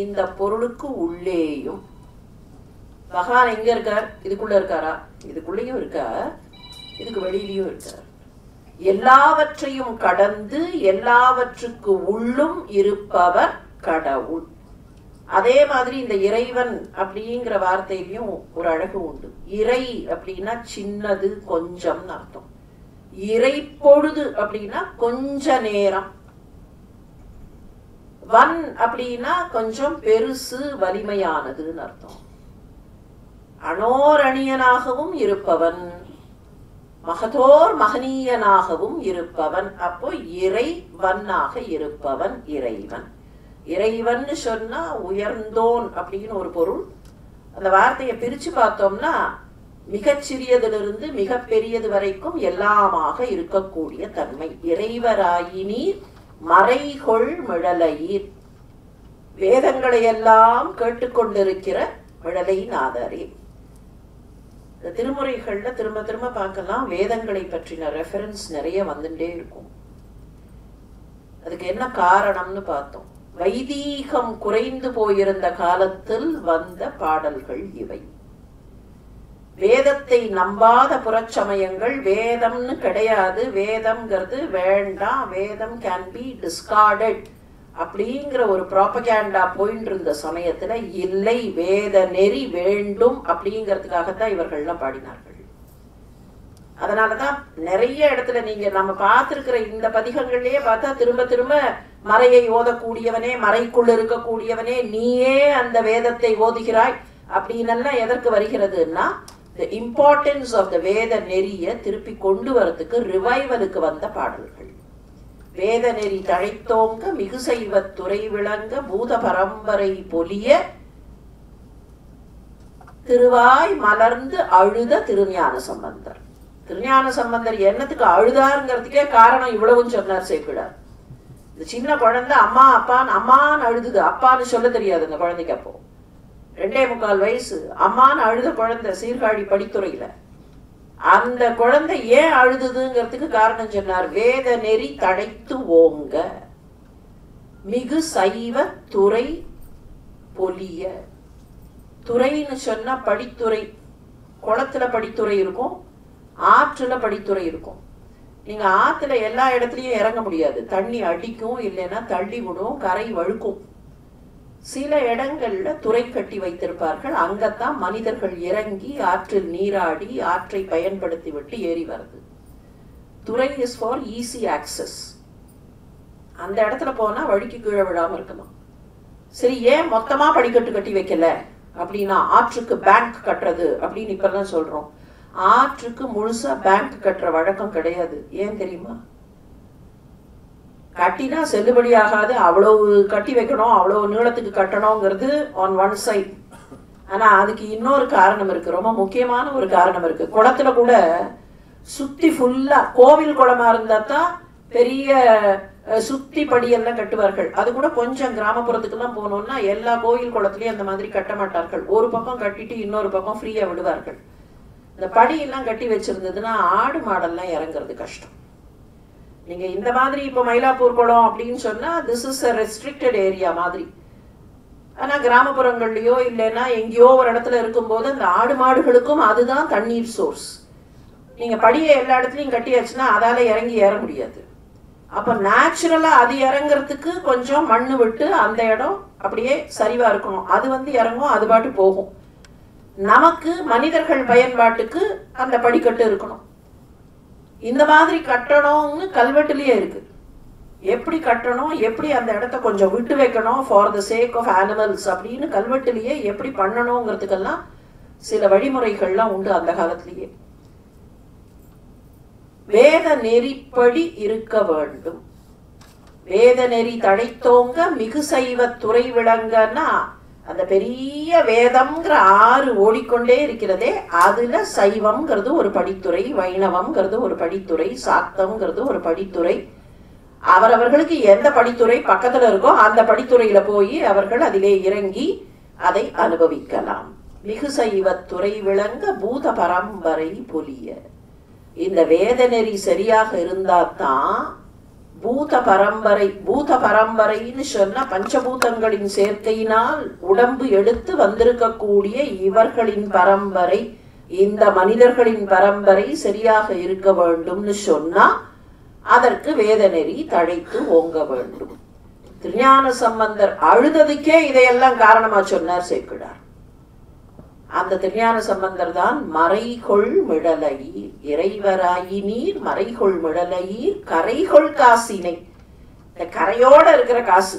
இந்த பொருளுக்கு உள்ளேயும். பகவான் எங்க இருக்கார்? இதுக்குள்ள இருக்காரா? இதுக்குள்ளேயும் இருக்கார், இதுக்கு வெளியிலையும் இருக்கார். எல்லாவற்றையும் கடந்து எல்லாவற்றுக்கு உள்ளும் இருப்பவர் கடவுள். அதே மாதிரி இந்த இறைவன் அப்படிங்கிற வார்த்தையிலையும் ஒரு அழகு உண்டு. இறை அப்படின்னா சின்னது, கொஞ்சம் அர்த்தம். இறை பொழுது அப்படின்னா கொஞ்ச நேரம். வன் அப்படின்னா கொஞ்சம் பெருசு, வலிமையானதுன்னு அர்த்தம். அனோரணியனாகவும் இருப்பவன், மகதோர் மகனீயனாகவும் இருப்பவன். அப்போ இறைவனாக இருப்பவன் இறைவன். இறைவன் சொன்னா உயர்ந்தோன் அப்படின்னு ஒரு பொருள். அந்த வார்த்தையை பிரிச்சு பார்த்தோம்னா மிகச்சிறியதிலிருந்து மிக பெரியது வரைக்கும் எல்லாமாக இருக்கக்கூடிய தன்மை. இறைவராயினீர் மறைகொள் மிழலையீர். வேதங்களை எல்லாம் கேட்டுக்கொண்டிருக்கிற மிழலை நாதரே. திருமுறைகள்ல திரும்ப திரும்ப பார்க்கலாம், வேதங்களை பற்றின ரெஃபரன்ஸ் நிறைய வந்துட்டே இருக்கும். அதுக்கு என்ன காரணம்னு பார்த்தோம். வைதீகம் குறைந்து போயிருந்த காலத்தில் வந்த பாடல்கள் இவை. வேதத்தை நம்பாத புறச்சமயங்கள், வேதம்னு கிடையாது, வேதம்ங்கிறது வேண்டாம், வேதம் கேன் பி டிஸ்கார்டட் அப்படிங்கிற ஒரு ப்ராபகேண்டா போயிட்டு இருந்த சமயத்துல இல்லை, வேத நெறி வேண்டும் அப்படிங்கிறதுக்காகத்தான் இவர்கள்லாம் பாடினார்கள். அதனாலதான் நிறைய இடத்துல நீங்க நம்ம பார்த்திருக்கிற இந்த பதிகங்கள்லயே பார்த்தா திரும்ப திரும்ப மறையை ஓதக்கூடியவனே, மறைக்குள் இருக்கக்கூடியவனே, நீயே அந்த வேதத்தை ஓதுகிறாய் அப்படின்னு எதற்கு வருகிறதுன்னா, the importance of the வேத நெறிய திருப்பி கொண்டு வரதுக்கு ரிவைவலுக்கு வந்த பாடல்கள். வேத நெறி தழைத்தோங்க மிகு செய்வ துறை விளங்க பூத பரம்பரை பொலிய திருவாய் மலர்ந்து அழுத திருஞான சம்பந்தர். திருஞான சம்பந்தர் என்னத்துக்கு அழுதாருங்கிறதுக்கே காரணம் இவ்வளவும் சொன்னார் சேக்கிழார். இந்த சின்ன குழந்தை அம்மா அப்பான்னு அம்மான்னு அழுதுது. அப்பான்னு சொல்ல தெரியாது அந்த குழந்தைக்கு. அப்போ 2.25 வயசு. அம்மான்னு அழுத குழந்தை சீர்காழி படித்துறையில. அந்த குழந்தை ஏன் அழுதுதுங்கிறதுக்கு காரணம் சொன்னார். வேத நெறி தழைத்து ஓங்க மிகு சைவ துறை பொலிய. துறைன்னு சொன்னா படித்துறை. குளத்துல படித்துறை இருக்கும், ஆற்றுல படித்துறை இருக்கும். நீங்க ஆத்துல எல்லா இடத்துலயும் இறங்க முடியாது. தண்ணி அடிக்கும், இல்லைன்னா தள்ளி விடும், கரை வழுக்கும். சில இடங்கள்ல துறை கட்டி வைத்திருப்பார்கள். அங்கத்தான் மனிதர்கள் இறங்கி ஆற்றில் நீராடி ஆற்றை பயன்படுத்தி விட்டு ஏறி வருது. துறை இஸ் ஃபார் ஈஸி ஆக்சஸ். அந்த இடத்துல போனா வழிக்கு கீழே விழாம இருக்கணும். சரி, ஏன் மொத்தமா படிக்கட்டு கட்டி வைக்கல அப்படின்னா, ஆற்றுக்கு பேங்க் கட்டுறது அப்படின்னு இப்பதான் சொல்றோம். ஆற்றுக்கு முழுசா பேங்க் கட்டுற வழக்கம் கிடையாது. ஏன் தெரியுமா? கட்டினா செல்லுபடி ஆகாது. அவ்வளவு கட்டி வைக்கணும், அவ்வளவு நீளத்துக்கு கட்டணுங்கிறது ஆன் ஒன் சைட். ஆனா அதுக்கு இன்னொரு காரணம் இருக்கு, ரொம்ப முக்கியமான ஒரு காரணம் இருக்கு. குளத்துல கூட சுத்தி ஃபுல்லா, கோவில் குளமா இருந்தா தான் பெரிய சுத்தி படியெல்லாம் கட்டுவார்கள். அது கூட கொஞ்சம் கிராமப்புறத்துக்கெல்லாம் போனோம்னா எல்லா கோயில் குளத்துலயும் அந்த மாதிரி கட்ட மாட்டார்கள். ஒரு பக்கம் கட்டிட்டு இன்னொரு பக்கம் ஃப்ரீயா விடுவார்கள். இந்த படியெல்லாம் கட்டி வச்சிருந்ததுன்னா ஆடு மாடெல்லாம் இறங்குறது கஷ்டம். நீங்க இந்த மாதிரி இப்ப மயிலாப்பூர் குளம் அப்படின்னு சொன்னா this is a restricted area மாதிரி. ஆனா கிராமப்புறங்கள்லயோ இல்லைன்னா எங்கேயோ ஒரு இடத்துல இருக்கும்போது அந்த ஆடு மாடுகளுக்கும் அதுதான் தண்ணீர் சோர்ஸ். நீங்க படியை எல்லா இடத்துலயும் கட்டியாச்சுன்னா அதால இறங்கி ஏற முடியாது. அப்ப நேச்சுரலா அது இறங்குறதுக்கு கொஞ்சம் மண்ணு விட்டு அந்த இடம் அப்படியே சரிவா இருக்கணும். அது இறங்கும், அது பாட்டு போகும். நமக்கு மனிதர்கள் பயன்பாட்டுக்கு அந்த படிக்கட்டு இருக்கணும். இந்த மாதிரி கட்டணும்னு கல்வெட்டுலயே இருக்கு. எப்படி கட்டணும், எப்படி அந்த இடத்த கொஞ்சம் விட்டு வைக்கணும் for the sake of animals அப்படின்னு கல்வெட்டுலயே எப்படி பண்ணணுங்கிறதுக்கெல்லாம் சில வழிமுறைகள்லாம் உண்டு அந்த காலத்திலேயே. வேத நெறிப்படி இருக்க வேண்டும். வேத நெறி தழைத்தோங்க மிகு சைவ துறை விளங்கன்னா, அந்த பெரிய வேதம்ங்கிற ஆறு ஓடிக்கொண்டே இருக்கிறதே, அதுல சைவம்ங்கிறது ஒரு படித்துறை, வைணவம்ங்கிறது ஒரு படித்துறை, சாக்தம்ங்கிறது ஒரு படித்துறை. அவரவர்களுக்கு எந்த படித்துறை பக்கத்துல இருக்கோ அந்த படித்துறையில போய் அவர்கள் அதிலே இறங்கி அதை அனுபவிக்கலாம். மிகு சைவ துறை விளங்க பூத பரம்பரை பொலிய. இந்த வேத நெறி சரியாக இருந்தாதான் பூத பரம்பரை. பூத பரம்பரைன்னு சொன்னா பஞ்சபூதங்களின் சேர்க்கையினால் உடம்பு எடுத்து வந்திருக்கக்கூடிய இவர்களின் பரம்பரை, இந்த மனிதர்களின் பரம்பரை சரியாக இருக்க வேண்டும்னு சொன்னா அதற்கு வேத நெறி தழைத்து ஓங்க வேண்டும். திருஞான சம்பந்தர் அழுததுக்கே இதையெல்லாம் காரணமா சொன்னார் சேக்கிழார். அந்த திருஞான சம்பந்தர் தான் மறைகொள் மிடலையீர் இறைவராயி நீர் மறைகொள் மிடலையீர் கரைகொள் காசினை. இந்த கரையோட இருக்கிற காசு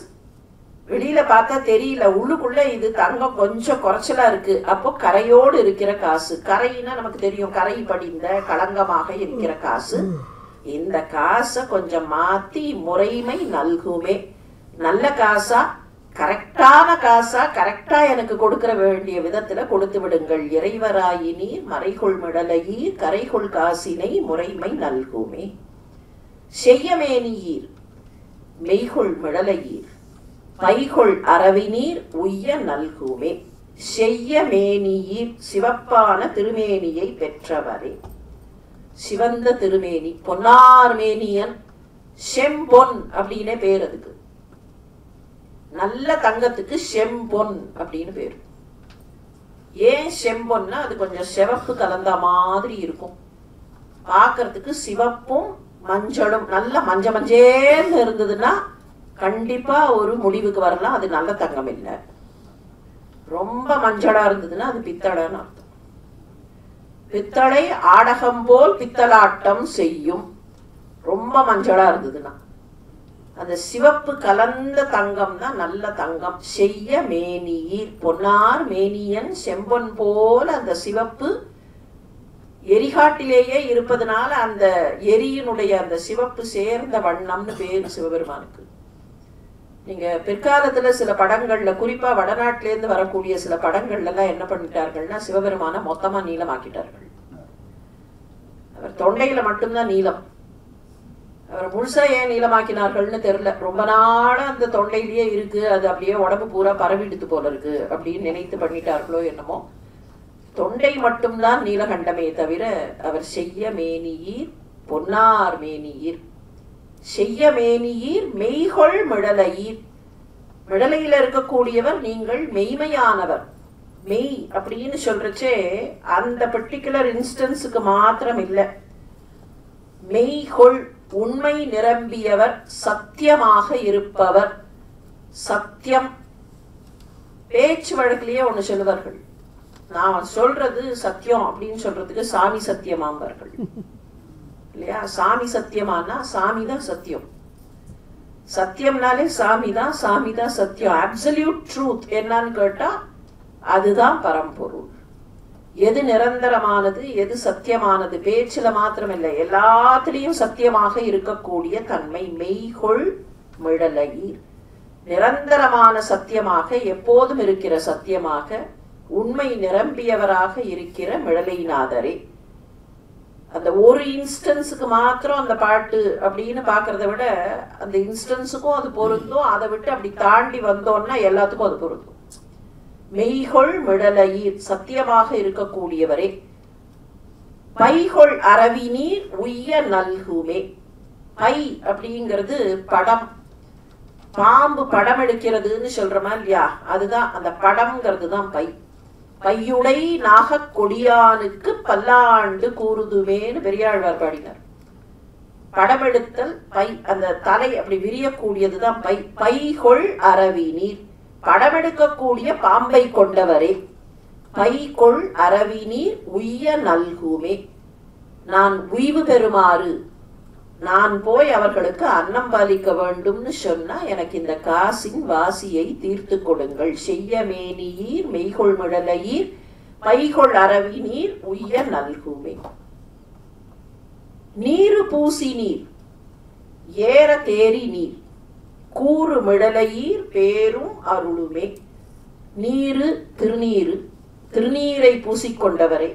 வெளியில பார்த்தா தெரியல, உள்ளுக்குள்ள இது தங்கம் கொஞ்சம் குறைச்சலா இருக்கு. அப்போ கரையோடு இருக்கிற காசு. கரைன்னா நமக்கு தெரியும், கரை படிந்த களங்கமாக இருக்கிற காசு. இந்த காசை கொஞ்சம் மாத்தி முறைமை நல்குமே. நல்ல காசா, கரெக்டான காசா, கரெக்டா எனக்கு கொடுக்கிற வேண்டிய விதத்துல கொடுத்து விடுங்கள். இறைவராயினீர் மறைகொள் மிடலையீர் கரைகொள் காசினை முறைமை நல்குமே. செய்யமேனியீர் மெய்கொள் மிடலையீர் பைகொள் அரவினீர் உய்ய நல்குமே. செய்யமேனியீர் சிவப்பான திருமேனியை பெற்றவரே. சிவந்த திருமேனி, பொன்னார் மேனியன், செம்பொன் அப்படின்னே பேர். அதுக்கு நல்ல தங்கத்துக்கு செம்பொன் அப்படின்னு பேரு. ஏன் செம்பொன்னா அது கொஞ்சம் சிவப்பு கலந்த மாதிரி இருக்கும். பார்க்கறதுக்கு சிவப்பும் மஞ்சளும் நல்ல மஞ்சேன்னு இருந்ததுன்னா கண்டிப்பா ஒரு முடிவுக்கு வரலாம், அது நல்ல தங்கம் இல்லை. ரொம்ப மஞ்சளா இருந்ததுன்னா அது பித்தளைன்னு அர்த்தம். பித்தளை ஆடகம் போல் பித்தலாட்டம் செய்யும். ரொம்ப மஞ்சளா இருந்ததுன்னா அந்த சிவப்பு கலந்த தங்கம் தான் நல்ல தங்கம். செய்ய மேனியீர் பொன்னார் மேனியன் செம்பொன் போல அந்த சிவப்பு எரிகாட்டிலேயே இருப்பதனால அந்த எரியினுடைய அந்த சிவப்பு சேர்ந்த வண்ணம்னு பேரு சிவபெருமானுக்கு. நீங்க பிற்காலத்துல சில படங்கள்ல, குறிப்பா வடநாட்டிலேருந்து வரக்கூடிய சில படங்கள்ல எல்லாம் என்ன பண்ணிட்டார்கள்னா சிவபெருமான மொத்தமா நீளமாக்கிட்டார்கள். அவர் தொண்டையில மட்டும்தான் நீளம். அவர் முழுசா ஏன் நீளமாக்கினார்கள்னு தெரியல. ரொம்ப நாளா அந்த தொண்டையிலேயே இருக்கு, அது அப்படியே உடம்பு பூரா பரவிடுத்து போல இருக்கு அப்படின்னு நினைத்து பண்ணிட்டார்களோ என்னமோ. தொண்டை மட்டும்தான் நீலகண்டமே தவிர அவர் செய்ய மேனியீர் பொன்னார் மேனியீர். செய்ய மேனியீர் மெய்கொள் மிடலையீர். மிடலையில இருக்கக்கூடியவர் நீங்கள் மெய்மையானவர். மெய் அப்படின்னு சொல்றச்சே அந்த பர்டிகுலர் இன்ஸ்டன்ஸுக்கு மாத்திரம் இல்லை. மெய்கொள் உண்மை நிரம்பியவர், சத்தியமாக இருப்பவர். சத்தியம் பேச்சு வழக்கிலேயே ஒண்ணு சொல்லுவார்கள். நான் சொல்றது சத்தியம் அப்படின்னு சொல்றதுக்கு சாமி சத்தியமாம்பார்கள் இல்லையா? சாமி சத்தியமானா சாமி தான் சத்தியம். சத்தியம்னாலே சாமி தான், சாமி தான் சத்தியம். அப்சல்யூட் ட்ரூத் என்னன்னு கேட்டா அதுதான் பரம்பொருள். எது நிரந்தரமானது, எது சத்தியமானது, பேச்சுல மாத்திரம் இல்லை, எல்லாத்திலையும் சத்தியமாக இருக்கக்கூடிய தன்மை மெய்கொள் மிடலையீர். நிரந்தரமான சத்தியமாக, எப்போதும் இருக்கிற சத்தியமாக, உண்மை நிரம்பியவராக இருக்கிற மிடலைநாதரே. அந்த ஒரு இன்ஸ்டன்ஸுக்கு மாத்திரம் அந்த பாட்டு அப்படின்னு பாக்குறத விட அந்த இன்ஸ்டன்ஸுக்கும் அது பொருந்தும். அதை விட்டு அப்படி தாண்டி வந்தோம்னா எல்லாத்துக்கும் அது பொருந்தும். மெய்கொள் மிடலையீர், சத்தியமாக இருக்கக்கூடியவரே. பைகொள் அரவி நீர் உய்ய நல்குமே. பை அப்படிங்கிறது படம். பாம்பு படம் எடுக்கிறதுன்னு சொல்றமா இல்லையா? அதுதான் அந்த படம்ங்கிறது தான் பை. பையுடை நாக கொடியானுக்கு பல்லாண்டு கூறுதுமேன்னு பெரியாழ்வார் பாடினார். படம் எடுத்தல் பை, அந்த தலை அப்படி விரியக்கூடியதுதான் பை. பைகொள் அரவி நீர், படம் எடுக்கக்கூடிய பாம்பை கொண்டவரே. பைகொள் அரவி நீர் உய்ய நல்குமே. நான் உய்வு பெறுமாறு, நான் போய் அவர்களுக்கு அன்னம் பாலிக்க வேண்டும்னு சொன்னா எனக்கு இந்த காசின் வாசியை தீர்த்து கொடுங்கள். செய்ய மேனியீர் மெய்கொள் மிடலையீர் பைகொள் அரவி நீர் உய்ய நல்குமே. நீரு பூசி நீர் ஏற தேரி நீர் கூறு மிடலையீர் பேரும் அருளுமே. நீரு திருநீரு, திருநீரை பூசிக்கொண்டவரே.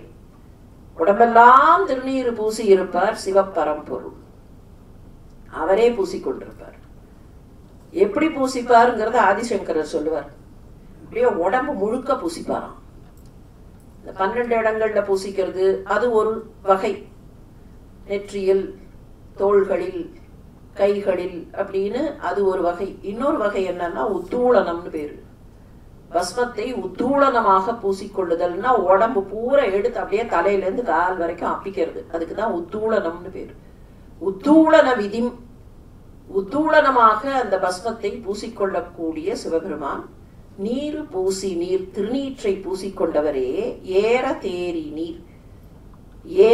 உடம்பெல்லாம் திருநீரு பூசி இருப்பார் சிவபரம்பொருள். அவரே பூசிக்கொண்டிருப்பார். எப்படி பூசிப்பாருங்கிறத ஆதிசங்கரர் சொல்லுவார். அப்படியே உடம்பு முழுக்க பூசிப்பாராம். இந்த 12 இடங்கள்ல பூசிக்கிறது அது ஒரு வகை. நெற்றியில், தோள்களில், கைகளில் அப்படின்னு அது ஒரு வகை. இன்னொரு வகை என்னன்னா உத்தூளனம்னு பேரு. பஸ்மத்தை உத்தூளனமாக பூசிக்கொள்ளுதல்னா உடம்பு பூரா எடுத்து அப்படியே தலையில இருந்து கால் வரைக்கும் அப்பிக்கிறது. அதுக்குதான் உத்தூளனம்னு பேரு. உத்தூளன விதி, உத்தூளனமாக அந்த பஸ்மத்தை பூசிக்கொள்ளக்கூடிய சிவபெருமான். நீரு பூசி நீர், திருநீற்றை பூசிக்கொண்டவரே. ஏற தேரி நீர்,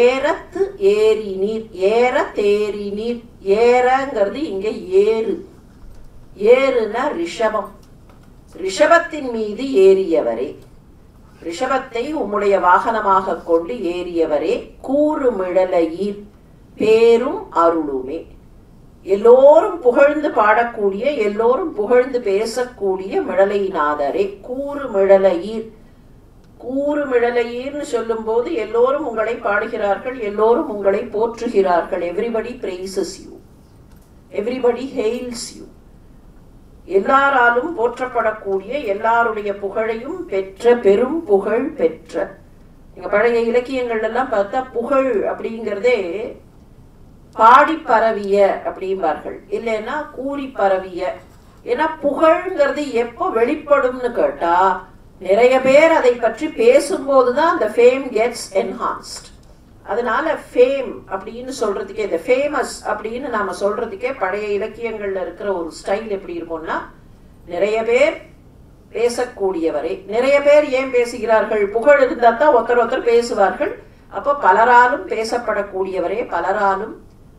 ஏறத்து ஏரி நீர், ஏற தேரி நீர். ஏறங்கிறது இங்க ஏறு. ஏறுனா ரிஷபம். ரிஷபத்தின் மீது ஏறியவரே. ரிஷபத்தை உம்முடைய வாகனமாக கொண்டு ஏறியவரே. கூறு மிடலையீர் பேரும் அருளுமே. எல்லோரும் புகழ்ந்து பாடக்கூடிய, எல்லோரும் புகழ்ந்து பேசக்கூடிய மிடலைநாதரே. கூறு மிடலையீர். கூறு மிடலையீர்னு சொல்லும் போது எல்லோரும் உங்களை பாடுகிறார்கள், எல்லோரும் உங்களை போற்றுகிறார்கள். Everybody praises you, everybody hails you. எல்லாராலும் போற்றப்படக்கூடிய, எல்லாருடைய புகழையும் பெற்ற, பெரும் புகழ் பெற்ற. நீங்க பழைய இலக்கியங்கள் எல்லாம் பார்த்தா புகழ் அப்படிங்கிறதே பாடி பரவிய அப்படிம்பார்கள், இல்லைன்னா கூறி பரவிய. ஏன்னா புகழ்ங்கிறது எப்போ வெளிப்படும்னு கேட்டா நிறைய பேர் அதை பற்றி பேசும்போதுதான் அந்த ஃபேம் கெட்ஸ் என்ஹான்ஸ்ட். அதனால ஃபேம் அப்படின்னு சொல்றதுக்கே, இந்த ஃபேமஸ் அப்படின்னு நாம சொல்றதுக்கே பழைய இலக்கியங்கள்ல இருக்கிற ஒரு ஸ்டைல் எப்படி இருக்கும்னா, நிறைய பேர் பேசக்கூடியவரை. நிறைய பேர் ஏன் பேசுகிறார்கள்? புகழ் இருந்தா தான் ஒருத்தர் ஒருத்தர் பேசுவார்கள். அப்போ பலராலும் பேசப்படக்கூடியவரே, பலராலும்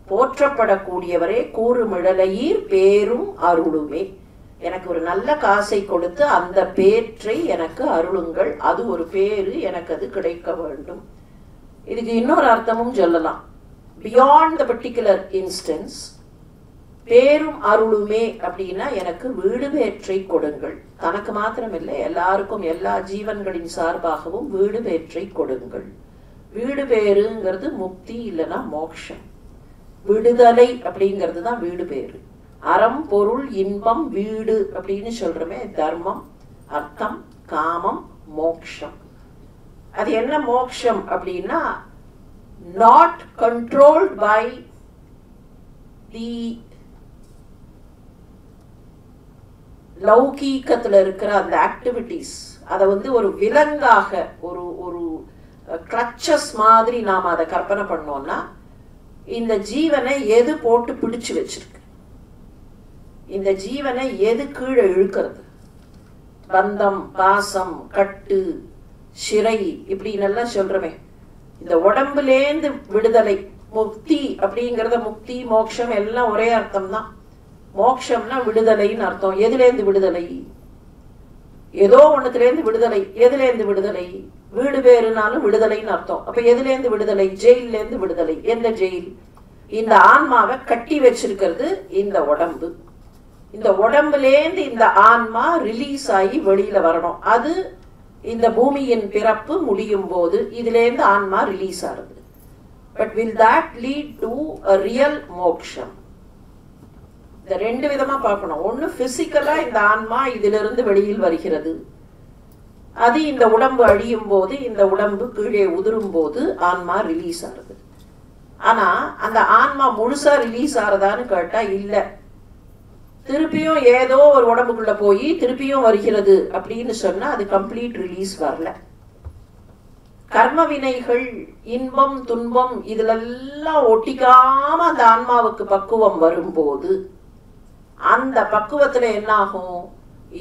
போற்றப்படக்கூடியவரே, கூறுமிழலையீர் பேரும் அருளுமே. எனக்கு ஒரு நல்ல காசை கொடுத்து அந்த பேற்றை எனக்கு அருளுங்கள், அது ஒரு பேரு, எனக்கு அது கிடைக்க வேண்டும். இதுக்கு இன்னொரு அர்த்தமும் சொல்லலாம். பியாண்ட் த பர்டிகுலர் இன்ஸ்டன்ஸ், பேரும் அருளுமே அப்படின்னா எனக்கு வீடு பேற்றை கொடுங்கள். தனக்கு மாத்திரமில்லை, எல்லாருக்கும், எல்லா ஜீவன்களின் சார்பாகவும் வீடு பேற்றை கொடுங்கள். வீடு பேருங்கிறது முக்தி இல்லைன்னா மோட்சம். விடுதலை அப்படிங்கிறது தான் வீடு பேரு. அறம், பொருள், இன்பம், வீடு அப்படின்னு சொல்றோமே, தர்மம், அர்த்தம், காமம், மோக்ஷம். அது என்ன மோக்ஷம் அப்படின்னா, நாட் கண்ட்ரோல்ட் பை தி லௌகீகத்துல இருக்கிற அந்த ஆக்டிவிட்டிஸ். அதை ஒரு விலங்காக, ஒரு ஒரு கிளச்சஸ் மாதிரி நாம் அதை கற்பனை பண்ணோம்னா, இந்த ஜீவனை எது போட்டு பிடிச்சு வச்சிருக்கு, இந்த ஜீவனை எது கீழே இழுக்கிறது, பந்தம், பாசம், கட்டு, சிறை இப்படின்னு எல்லாம் சொல்றமே. இந்த உடம்புலேந்து விடுதலை, முக்தி அப்படிங்கிறத, முக்தி மோட்சம் எல்லாம் ஒரே அர்த்தம் தான். மோட்சம்னா விடுதலைன்னு அர்த்தம். எதுலேருந்து விடுதலை? ஏதோ ஒண்ணுத்துலேருந்து விடுதலை. எதுலேருந்து விடுதலை? வீடு பேருனாலும் விடுதலைன்னு அர்த்தம். அப்ப எதுலேருந்து விடுதலை? ஜெயிலேருந்து விடுதலை. எந்த ஜெயில்? இந்த ஆன்மாவை கட்டி வச்சிருக்கிறது இந்த உடம்பு. இந்த உடம்புலேருந்து இந்த ஆன்மா ரிலீஸ் ஆகி வெளியில வரணும். அது இந்த பூமியின் பிறப்பு முடியும் போது இதுலேருந்து ஆன்மா ரிலீஸ் ஆகுது. But will that lead to a real மோக்ஷம்? இந்த ரெண்டு விதமா பார்க்கணும். ஒண்ணு பிசிக்கலா இந்த ஆன்மா இதிலிருந்து வெளியில் வருகிறது, அது இந்த உடம்பு அழியும் போது, இந்த உடம்பு கீழே உதிரும் போது ஆன்மா ரிலீஸ் ஆகுது. ஆனா அந்த ஆன்மா முழுசா ரிலீஸ் ஆறதான்னு கேட்டா இல்ல. திருப்பியும் ஏதோ ஒரு உடம்புக்குள்ள போய் திருப்பியும் வருகிறது அப்படின்னு சொன்னா அது கம்ப்ளீட் ரிலீஸ் வரல. கர்ம வினைகள், இன்பம், துன்பம் இதுலெல்லாம் ஒட்டிக்காம அந்த ஆன்மாவுக்கு பக்குவம் வரும்போது, அந்த பக்குவத்துல என்ன ஆகும்?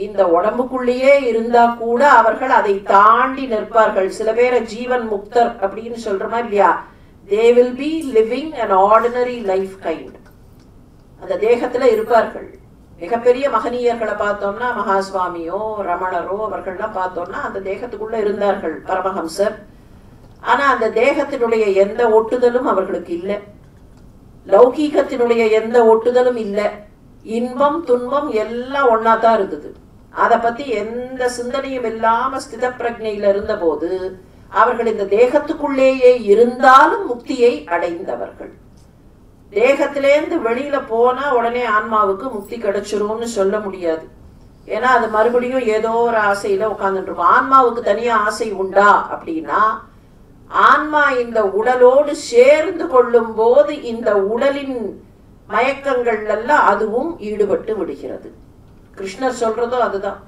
இந்த உடம்புக்குள்ளேயே இருந்தா கூட அவர்கள் அதை தாண்டி நிற்பார்கள். சில பேரை ஜீவன் முக்தர் அப்படின்னு சொல்றோமா இல்லையா? they will be living an ordinary life kind. அந்த தேகத்துல இருப்பார்கள். மிகப்பெரிய மகனீயர்களை பார்த்தோம்னா, மகாஸ்வாமியோ ரமணரோ அவர்கள்லாம் பார்த்தோம்னா அந்த தேகத்துக்குள்ள இருந்தார்கள், பரமஹம்சர். ஆனா அந்த தேகத்தினுடைய எந்த ஒட்டுதலும் அவர்களுக்கு இல்லை, லௌகீகத்தினுடைய எந்த ஒட்டுதலும் இல்லை. இன்பம் துன்பம் எல்லாம் ஒன்னாதான் இருந்தது. அதை பத்தி எந்த சிந்தனையும் இல்லாம ஸ்தித பிரஜையில இருந்த போது அவர்கள் இந்த தேகத்துக்குள்ளேயே இருந்தாலும் முக்தியை அடைந்தவர்கள். தேகத்திலேருந்து வெளியில போனா உடனே ஆன்மாவுக்கு முக்தி கிடைச்சிரும்னு சொல்ல முடியாது. ஏன்னா அது மறுபடியும் ஏதோ ஒரு ஆசையில உட்கார்ந்துட்டு இருக்கும். ஆன்மாவுக்கு தனியா ஆசை உண்டா அப்படின்னா, ஆன்மா இந்த உடலோடு சேர்ந்து கொள்ளும் போது இந்த உடலின் மயக்கங்கள் எல்லாம் அதுவும் ஈடுபட்டு விடுகிறது. கிருஷ்ணர் சொல்றதோ அதுதான்.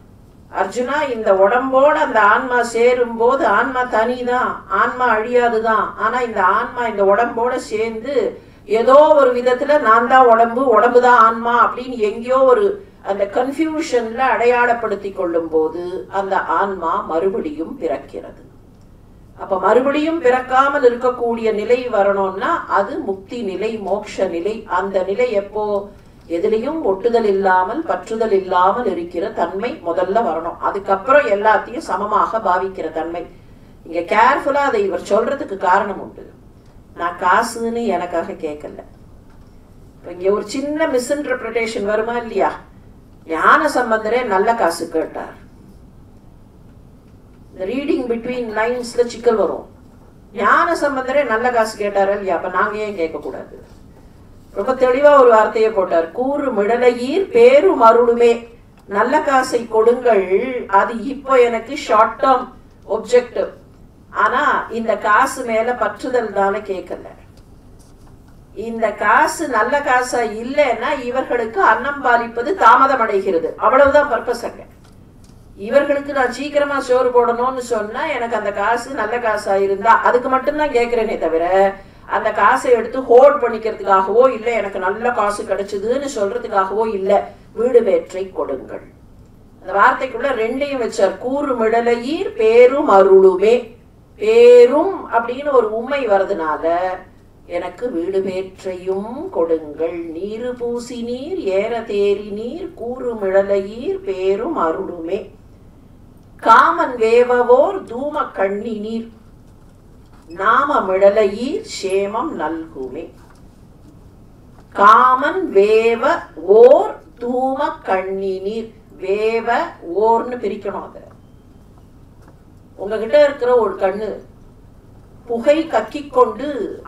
அர்ஜுனா, இந்த உடம்போட அந்த ஆன்மா சேரும் போது ஆன்மா தனிதான், ஆன்மா அழியாதுதான். ஆனா இந்த ஆன்மா இந்த உடம்போட சேர்ந்து ஏதோ ஒரு விதத்துல நான் தான் உடம்பு, உடம்புதான் ஆன்மா அப்படின்னு எங்கேயோ ஒரு அந்த கன்ஃபியூஷன்ல அடையாளப்படுத்தி கொள்ளும் போது அந்த ஆன்மா மறுபடியும் பிறக்கிறது. அப்ப மறுபடியும் பிறக்காமல் இருக்கக்கூடிய நிலை வரணும்னா அது முக்தி நிலை, மோட்ச நிலை. அந்த நிலை எப்போ? எதிலையும் ஒட்டுதல் இல்லாமல் பற்றுதல் இல்லாமல் இருக்கிற தன்மை முதல்ல வரணும். அதுக்கப்புறம் எல்லாத்தையும் சமமாக பாவிக்கிற தன்மை. இங்க கேர்ஃபுல்லா அதை இவர் சொல்றதுக்கு காரணம் உண்டு. நான் காசுன்னு எனக்காக கேட்கல. இங்க ஒரு சின்ன மிஸ்இன்டர்பிரிட்டேஷன் வருமா இல்லையா? ஞான சம்பந்தரே நல்ல காசு கேட்டார். ரீடிங் பிட்வீன் லைன்ஸ்ல சிக்கல் வரும். ஞான சம்பந்தரே நல்ல காசு கேட்டாரு இல்லையா? அப்ப நாங்க ஏன் கேட்க கூடாது? ரொம்ப தெளிவா ஒரு வார்த்தையை போட்டார். கூறு மிடலையீர் பேரும் அருளுமே, நல்ல காசை கொடுங்கள். அது இப்போ எனக்கு ஷார்ட் டேர்ம் ஒப்ஜெக்டிவ். ஆனா இந்த காசு மேல பற்றுதல்னால கேட்கல. இந்த காசு நல்ல காசா இல்லைன்னா இவர்களுக்கு அன்னம் பாலிப்பது தாமதம் அடைகிறது. அவ்வளவுதான் பர்பஸ். அங்க இவர்களுக்கு நான் சீக்கிரமா சோறு போடணும்னு சொன்னா எனக்கு அந்த காசு நல்ல காசா இருந்தா அதுக்கு மட்டும்தான் கேட்கிறேனே தவிர அந்த காசை எடுத்து ஹோல்ட் பண்ணிக்கிறதுக்காகவோ இல்ல எனக்கு நல்ல காசு கிடைச்சதுன்னு சொல்றதுக்காகவோ இல்ல. வீடு வேற்றை கொடுங்கள். அந்த வார்த்தைக்குள்ள ரெண்டையும் வச்சார். கூறு மிடலையீர் பேரும் அருளுமே. பேரும் அப்படின்னு ஒரு உண்மை வர்றதுனால எனக்கு வீடு பேற்றையும் கொடுங்கள். நீரு பூசி நீர் ஏற தேரி நீர் கூறு மிழலையீர் பேரும் அருளுமே. காமன் வேவவோர் தூம கண்ணி நீர் நாம மிழலையீர் சேமம் நல்குமே. காமன் வேவ ஓர் தூம கண்ணி நீர். வேவ ஓர்னு பிரிக்கணும். அத உங்ககிட்ட இருக்கிற ஒரு கண்ணு புகை கக்கிக்கொண்டு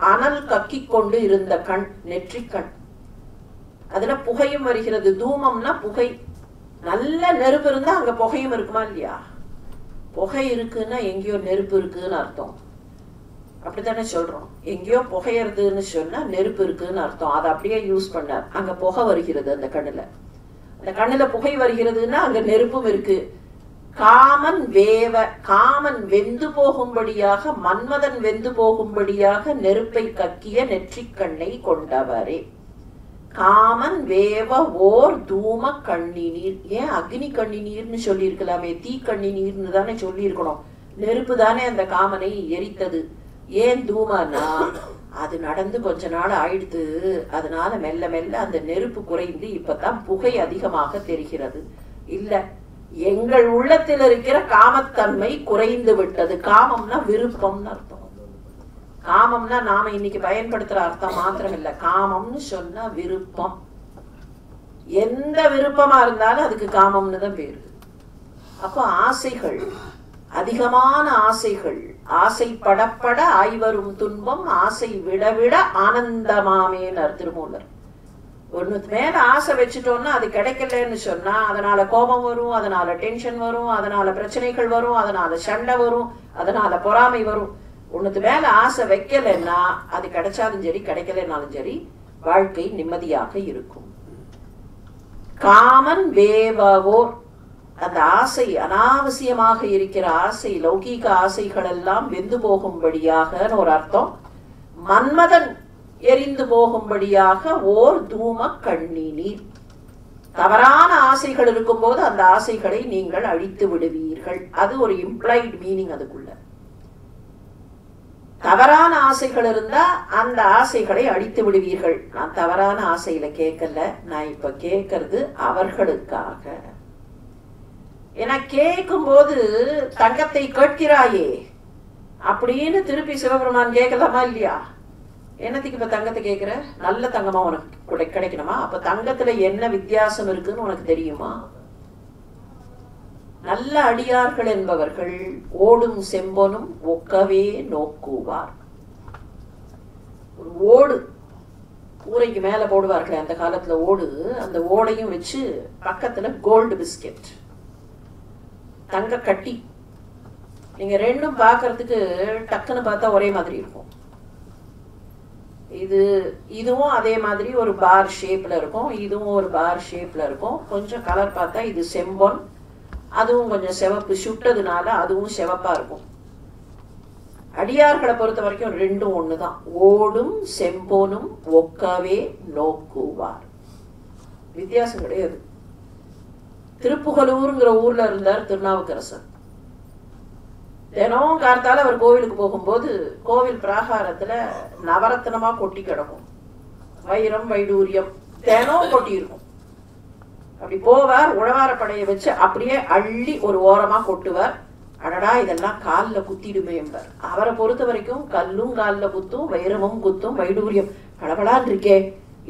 அனல் கக்கிக்கொண்டு இருந்த கண் நெற்றிக்கண். அதுல புகையும் வருகிறது. தூமம்னா புகை. நல்ல நெருப்பு இருந்தா அங்க புகையும் இருக்குமா இல்லையா? புகை இருக்குன்னா எங்கேயோ நெருப்பு இருக்குன்னு அர்த்தம். அப்படித்தானே சொல்றோம். எங்கேயோ புகையறதுன்னு சொன்னா நெருப்பு இருக்குன்னு அர்த்தம். அதை அப்படியே யூஸ் பண்ணார். அங்க புகை வருகிறது அந்த கண்ணுல. அந்த கண்ணுல புகை வருகிறதுன்னா அங்க நெருப்பும் இருக்கு. காமன் வேவ, காமன் வெந்து போகும்படியாக, மன்மதன் வெந்து போகும்படியாக நெருப்பை கக்கிய நெற்றிக்கண்ணை கொண்டவரே. காமன் வேவ ஓர் தூம கண்ணி நீர். ஏன் அக்னி கண்ணி நீர்னு சொல்லி இருக்கலாமே? தீ கண்ணி நீர்னு தானே சொல்லி இருக்கணும். நெருப்பு தானே அந்த காமனை எரித்தது. ஏன் தூமனா அது நடந்து கொஞ்ச நாள் ஆயிடுத்து. அதனால மெல்ல மெல்ல அந்த நெருப்பு குறைந்து இப்பதான் புகை அதிகமாக தெரிகிறது. இல்ல, எங்கள் உள்ளத்தில் இருக்கிற காமத்தன்மை குறைந்து விட்டது. காமம்னா விருப்பம்னு அர்த்தம். காமம்னா நாம இன்னைக்கு பயன்படுத்துற அர்த்தம் மாத்திரம் இல்ல. காமம்னு சொன்னா விருப்பம். எந்த விருப்பமா இருந்தாலும் அதுக்கு காமம்னு தான் பேரு. அப்போ ஆசைகள், அதிகமான ஆசைகள். ஆசை படப்பட ஆய்வரும் துன்பம் ஆசை விட விட ஆனந்தமாமேனர் திருமூலர். ஒண்ணு மேல ஆசை வச்சுட்டோம்னா அது கிடைக்கலன்னு சொன்னா அதனால கோபம் வரும், அதனால டென்ஷன் வரும், அதனால பிரச்சனைகள் வரும், அதனால சண்டை வரும், அதனால பொறாமை வரும். ஒண்ணுக்கு மேல ஆசை வைக்கலன்னா அது கிடைச்சாலும் சரி கிடைக்கலனாலும் சரி வாழ்க்கை நிம்மதியாக இருக்கும். காமன் வேவவோர், அந்த ஆசை, அனாவசியமாக இருக்கிற ஆசை, லௌகீக ஆசைகள் எல்லாம் வெந்து போகும்படியாக ஒரு அர்த்தம். மன்மதன் எரிந்து போகும்படியாக ஓர் தூம கண்ணி நீர். தவறான ஆசைகள் இருக்கும்போது அந்த ஆசைகளை நீங்கள் அழித்து விடுவீர்கள். அது ஒரு இம்ப்ளைட் மீனிங். அதுக்குள்ள தவறான ஆசைகள் இருந்தா அந்த ஆசைகளை அழித்து விடுவீர்கள். நான் தவறான ஆசையில கேட்கல, நான் இப்ப கேட்கறது அவர்களுக்காக. ஏன்னா கேட்கும் போது தங்கத்தை கேட்கிறாயே அப்படின்னு திருப்பி சிவபெருமான் கேட்கலாமா இல்லையா? என்னத்துக்கு இப்ப தங்கத்தை கேட்கிற? நல்ல தங்கமா உனக்கு கிடைக்கணுமா? அப்ப தங்கத்துல என்ன வித்தியாசம் இருக்குன்னு உனக்கு தெரியுமா? நல்ல அடியார்கள் என்பவர்கள் ஓடும் செம்பொனும் ஒக்கவே நோக்குவார். ஒரு ஓடு கூரைக்கு மேல போடுவார்கள் அந்த காலத்துல ஓடு. அந்த ஓடையும் வச்சு பக்கத்துல கோல்டு பிஸ்கெட், தங்க கட்டி. நீங்க ரெண்டும் பாக்குறதுக்கு டக்குன்னு பார்த்தா ஒரே மாதிரி இருக்கும். இதுவும் அதே மாதிரி ஒரு பார் ஷேப்ல இருக்கும், இதுவும் ஒரு பார் ஷேப்ல இருக்கும். கொஞ்சம் கலர் பார்த்தா இது செம்பொன், அதுவும் கொஞ்சம் சிவப்பு, சுட்டதுனால அதுவும் சிவப்பா இருக்கும். அடியார்களை பொறுத்த வரைக்கும் ரெண்டும் ஒண்ணுதான். ஓடும் செம்பொனும் ஒக்கவே நோக்குவார். வித்தியாசம் கிடையாது. திருப்புகலூருங்கிற ஊர்ல இருந்தார் திருநாவுக்கரசர். தினம் கார்த்தால அவர் கோவிலுக்கு போகும்போது கோவில் பிராகாரத்துல நவரத்னமா கொட்டி கிடக்கும். வைரம் வைடூரியம் தினம் கொட்டி இருக்கும். அப்படி போவார், உழவாரப்படையை வச்சு அப்படியே அள்ளி ஒரு ஓரமா கொட்டுவார். அடடா இதெல்லாம் காலில் குத்திடுமே என்பார். அவரை பொறுத்த வரைக்கும் கல்லும் காலில் குத்தும், வைரமும் குத்தும், வைடூரியம் பளபளான் இருக்கே,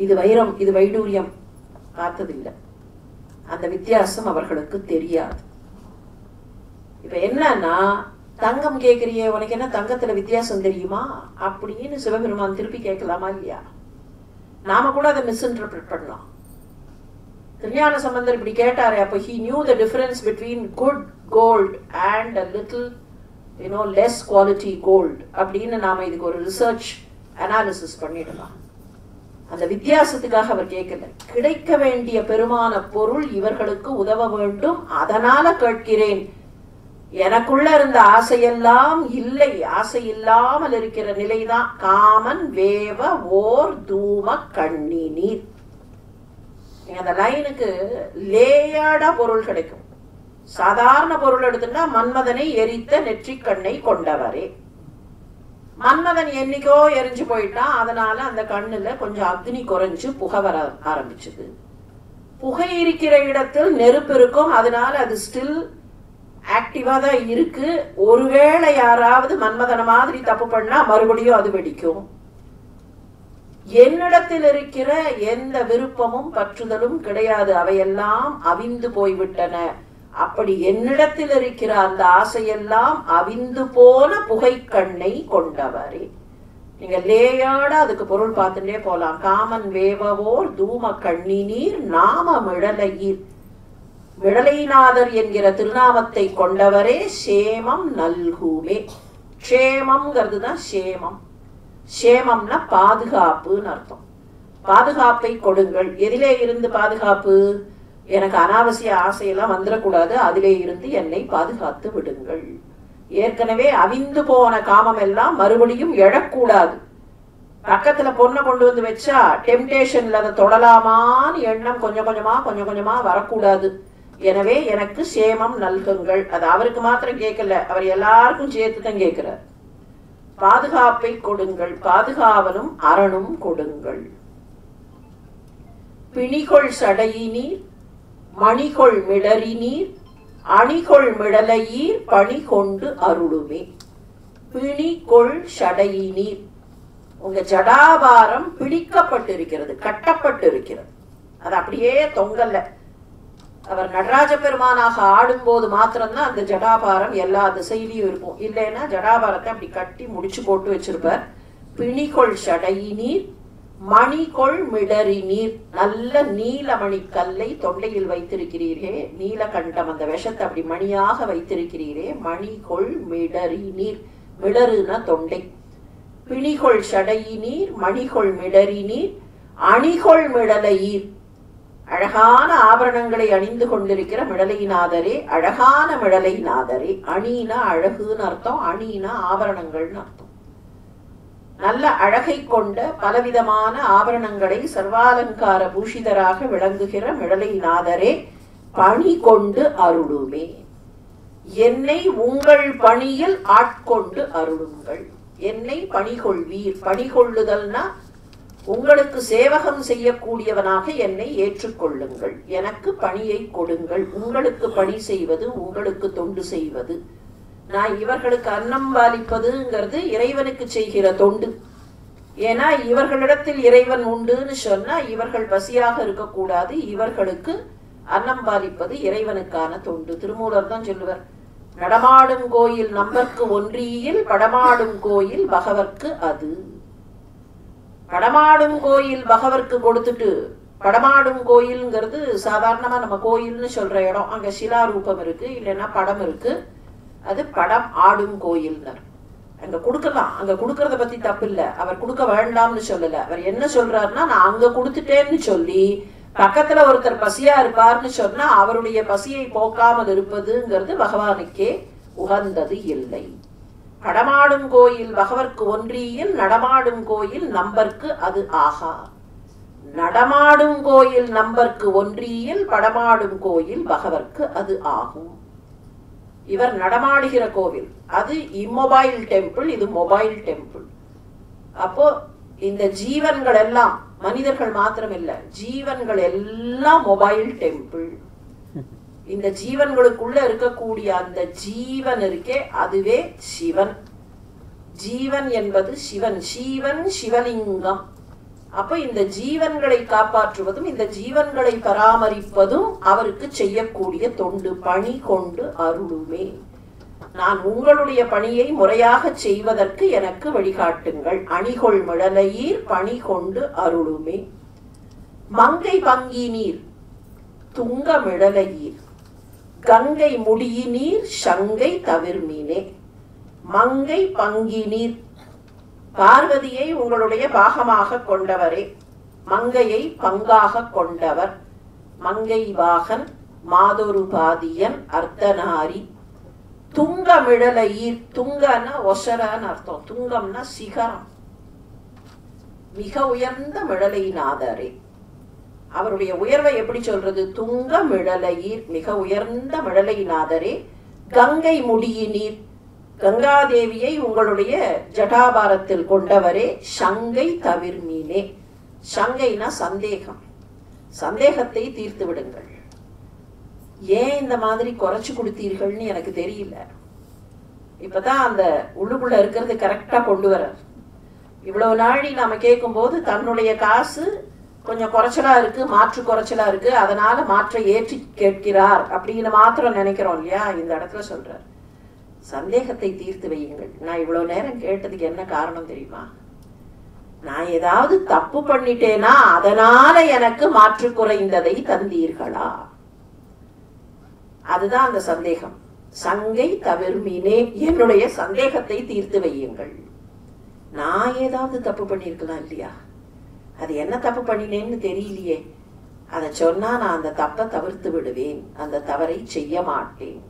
இது வைரம் இது வைடூரியம் பார்த்ததில்லை. அந்த வித்தியாசம் அவர்களுக்கு தெரியாது. இப்ப என்னன்னா, தங்கம் கேட்கிறியே, உனக்கு என்ன தங்கத்துல வித்தியாசம் தெரியுமா அப்படின்னு சிவபெருமான் திருப்பி கேட்கலாமா இல்லையா? நாம கூட அதை மிஸ்இன்டர்பிரட் பண்ணலாம். திருஞான சம்பந்தர் இப்படி கேட்டாரு. அப்ப he knew the difference between good gold and a little less quality gold அப்படின்னு நாம இதுக்கு ஒரு ரிசர்ச் அனாலிசிஸ் பண்ணிடலாம். அந்த வித்தியாசத்துக்காக அவர் கேட்கல. கிடைக்க வேண்டிய பெருமான பொருள் இவர்களுக்கு உதவ வேண்டும், அதனால கேட்கிறேன். எனக்குள்ள இருந்த ஆசையெல்லாம் இல்லை, ஆசை இல்லாமல் இருக்கிற நிலைதான். காமன் வேவ ஓர் தூம கண்ணி நீர். அந்த லைனுக்கு லேயர்டா பொருள் கிடைக்கும். சாதாரண பொருள் எடுத்துட்டா மன்மதனை எரித்த நெற்றிக்கண்ணை கொண்டவரே. மன்மதன் என்னைக்கோ எரிஞ்சு போயிட்டான். அதனால அந்த கண்ணுல கொஞ்சம் அக்னி குறைஞ்சு புகை வர ஆரம்பிச்சது. புகை இருக்கிற இடத்தில் நெருப்பு இருக்கும். அதனால அது ஸ்டில் ஆக்டிவா தான் இருக்கு. ஒருவேளை யாராவது மன்மதன மாதிரி தப்பு பண்ணா மறுபடியும் அது வெடிக்கும். என்னிடத்தில் இருக்கிற எந்த விருப்பமும் பற்றுதலும் கிடையாது, அவையெல்லாம் அவிந்து போய்விட்டன. அப்படி என்னிடத்தில் இருக்கிற அந்த ஆசையெல்லாம் அவிந்து போன புகை கண்ணை கொண்டவரே. நீங்க லேயாட அதுக்கு பொருள் பார்த்துட்டே போலாம். காமன் வேவவோர் தூம கண்ணினீர் நாம மிழலையீர். மிழலைநாதர் என்கிற திருநாமத்தை கொண்டவரே சேமம் நல்குமே. க்ஷேமம்ங்கிறது தான் சேமம். சேமம்னா பாதுகாப்புன்னு அர்த்தம். பாதுகாப்பை கொடுங்கள். எதிலே இருந்து பாதுகாப்பு? எனக்கு அனாவசிய ஆசையெல்லாம் வந்துடக்கூடாது, அதிலே இருந்து என்னை பாதுகாத்து விடுங்கள். ஏற்கனவே அவிந்து போன காமம் எல்லாம் மறுபடியும் எழக்கூடாது. பக்கத்துல பொண்ணை கொண்டு வந்து வச்சா டெம்டேஷன்ல அதை தொடலாமான்னு எண்ணம் கொஞ்சம் கொஞ்சமா வரக்கூடாது. எனவே எனக்கு சேமம் நல்குங்கள். அது அவருக்கு மாத்திரம் கேட்கல, அவர் எல்லாருக்கும் சேர்த்துதான் கேட்கிறார். பாதுகாப்பை கொடுங்கள், பாதுகாவலும் அரணும் கொடுங்கள். பிணிகொள் சடையினீர் மணிகொள் மிடறினீர் அணிகொள் மிடலையீர் பணி கொண்டு அருளுமே. பிணிகொள் சடையினீர், உங்க ஜடாபாரம் பிடிக்கப்பட்டிருக்கிறது, கட்டப்பட்டிருக்கிறது. அது அப்படியே தொங்கல்ல. அவர் நடராஜ பெருமானாக ஆடும்போது மாத்திரம்தான் அந்த ஜடாபாரம் எல்லா திசையிலையும் இருக்கும். இல்லைன்னா ஜடாபாரத்தை அப்படி கட்டி முடிச்சு போட்டு வச்சிருப்பார். பிணிகொள் சடையினீர் மணிகொள் மிடறினீர், நல்ல நீலமணி கல்லை தொண்டையில் வைத்திருக்கிறீரே, நீலகண்டம் அந்த விஷத்தை அப்படி மணியாக வைத்திருக்கிறீரே. மணிகொள் மிடறினீர், மிடறுனா தொண்டை. பிணிகொள் சடையினீர் மணிகொள் மிடறினீர் அணிகொள் மிடலையீர், அழகான ஆபரணங்களை அணிந்து கொண்டிருக்கிற மிடலைநாதரே, அழகான மிடலைநாதரே. அணினா அழகுன்னு அர்த்தம், அணினா ஆபரணங்கள்னு அர்த்தம். நல்ல அழகை கொண்ட பலவிதமான ஆபரணங்களை சர்வாலங்கார பூஷிதராக விளங்குகிற மிடலைநாதரே, பணி கொண்டு அருளுமே. என்னை உங்கள் பணியில் ஆட்கொண்டு அருளுங்கள். என்னை பணி கொள்வீர். பணி கொள்ளுதல்னா உங்களுக்கு சேவகம் செய்யக்கூடியவனாக என்னை ஏற்றுக்கொள்ளுங்கள். எனக்கு பணியை கொடுங்கள். உங்களுக்கு பணி செய்வது, உங்களுக்கு தொண்டு செய்வது. நான் இவர்களுக்கு அன்னம் பாலிப்பதுங்கிறது இறைவனுக்கு செய்கிற தொண்டு. ஏன்னா இவர்களிடத்தில் இறைவன் உண்டுன்னு சொன்னா இவர்கள் பசியாக இருக்கக்கூடாது. இவர்களுக்கு அன்னம் பாலிப்பது இறைவனுக்கான தொண்டு. திருமூலர் தான் சொல்லுவார், நடமாடும் கோயில் நம்பர்க்கு ஒன்றியில் படமாடும் கோயில் பகவர்க்கு அது. படமாடும் கோயில் பகவர்க்கு கொடுத்துட்டு, படமாடும் கோயில்ங்கிறது சாதாரணமா நம்ம கோயில்னு சொல்ற இடம். அங்க சிலாரூபம் இருக்கு, இல்லைன்னா படம் இருக்கு. அது படம் ஆடும் கோயில்னர். அங்க கொடுக்கலாம், அங்க கொடுக்கறத பத்தி தப்பு இல்ல. அவர் கொடுக்க வேண்டாம்னு சொல்லல. அவர் என்ன சொல்றாருன்னா, நான் அங்க கொடுத்துட்டேன்னு சொல்லி பக்கத்துல ஒருத்தர் பசியா இருப்பார்னு சொன்னா அவருடைய பசியை போக்காமல் இருப்பதுங்கிறது பகவானுக்கே உகந்தது இல்லை. படமாடும் கோயில் பகவர்க்கு ஒன்றியில் நடமாடும் கோயில் நம்பர்க்கு அது ஆகா. நடமாடும் கோயில் நம்பர்க்கு ஒன்றியில் படமாடும் கோயில் பகவர்க்கு அது ஆகும். இவர் நடமாடுகிற கோவில், அது இம்மொபைல் டெம்பிள், இது மொபைல் டெம்பிள். அப்போ இந்த ஜீவன்கள் எல்லாம், மனிதர்கள் மாத்திரம் இல்ல, ஜீவன்கள் எல்லாம் மொபைல் டெம்பிள். இந்த ஜீவன்களுக்குள்ள இருக்கக்கூடிய அந்த ஜீவன் இருக்கே, அதுவே சிவன். ஜீவன் என்பது சிவன். ஜீவன் சிவலிங்கம். அப்ப இந்த ஜீவன்களை காப்பாற்றுவதும் இந்த ஜீவன்களை பராமரிப்பதும் அவருக்கு செய்யக்கூடிய தொண்டு. பணி கொண்டு அருளுமே. நான் உங்களுடைய பணியை முறையாக செய்வதற்கு எனக்கு வழிகாட்டுங்கள். அணிகொள் மிடலையீர் பணி கொண்டு அருளுமே. மங்கை பங்கினீர் துங்க மிடலையீர் கங்கை முடியினீர் சங்கை தவிர்மீனே. மங்கை பங்கினீர், பார்வதியை உங்களுடைய பாகமாக கொண்டவரே, மங்கையை பங்காக கொண்டவர். மங்கை வாகன் மாதொரு பாதியன் அர்த்தநாரி. துங்க மிடலையீர், துங்கன்னா ஒசரன்னு அர்த்தம், துங்கம்னா சிகரம். மிக உயர்ந்த மிடலைநாதரே. அவருடைய உயர்வை எப்படி சொல்றது? துங்க மிடலையீர், மிக உயர்ந்த மிடலைநாதரே. கங்கை முடியினீர், கங்காதேவியை உங்களுடைய ஜடாபாரத்தில் கொண்டவரே சங்கை தவிர்மீனே. சங்கைனா சந்தேகம், சந்தேகத்தை தீர்த்து விடுங்கள். ஏன் இந்த மாதிரி குறைச்சு கொடுத்தீர்கள்னு எனக்கு தெரியல. இப்பதான் அந்த உள்ளுக்குள்ள இருக்கிறது கரெக்டா கொண்டு வர. இவ்வளவு நாளி நாம கேட்கும் போது தன்னுடைய காசு கொஞ்சம் குறைச்சலா இருக்கு, மாற்று குறைச்சலா இருக்கு, அதனால மாற்றை ஏற்றி கேட்கிறார் அப்படின்னு மாத்திரம் நினைக்கிறோம் இல்லையா? இந்த இடத்துல சொல்றார் சந்தேகத்தை தீர்த்து வையுங்கள். நான் இவ்வளவு நேரம் கேட்டதுக்கு என்ன காரணம் தெரியுமா? நான் ஏதாவது தப்பு பண்ணிட்டேனா அதனால எனக்கு மாற்று குறைந்ததை தந்தீர்களா? அதுதான் அந்த சந்தேகம். சங்கை தவிர்மீனே, என்னுடைய சந்தேகத்தை தீர்த்து வையுங்கள். நான் ஏதாவது தப்பு பண்ணிருக்கலாம் இல்லையா? அது என்ன தப்பு பண்ணினேன்னு தெரியலையே. அதை சொன்னா நான் அந்த தப்பை தவிர்த்து விடுவேன், அந்த தவறை செய்ய மாட்டேன்.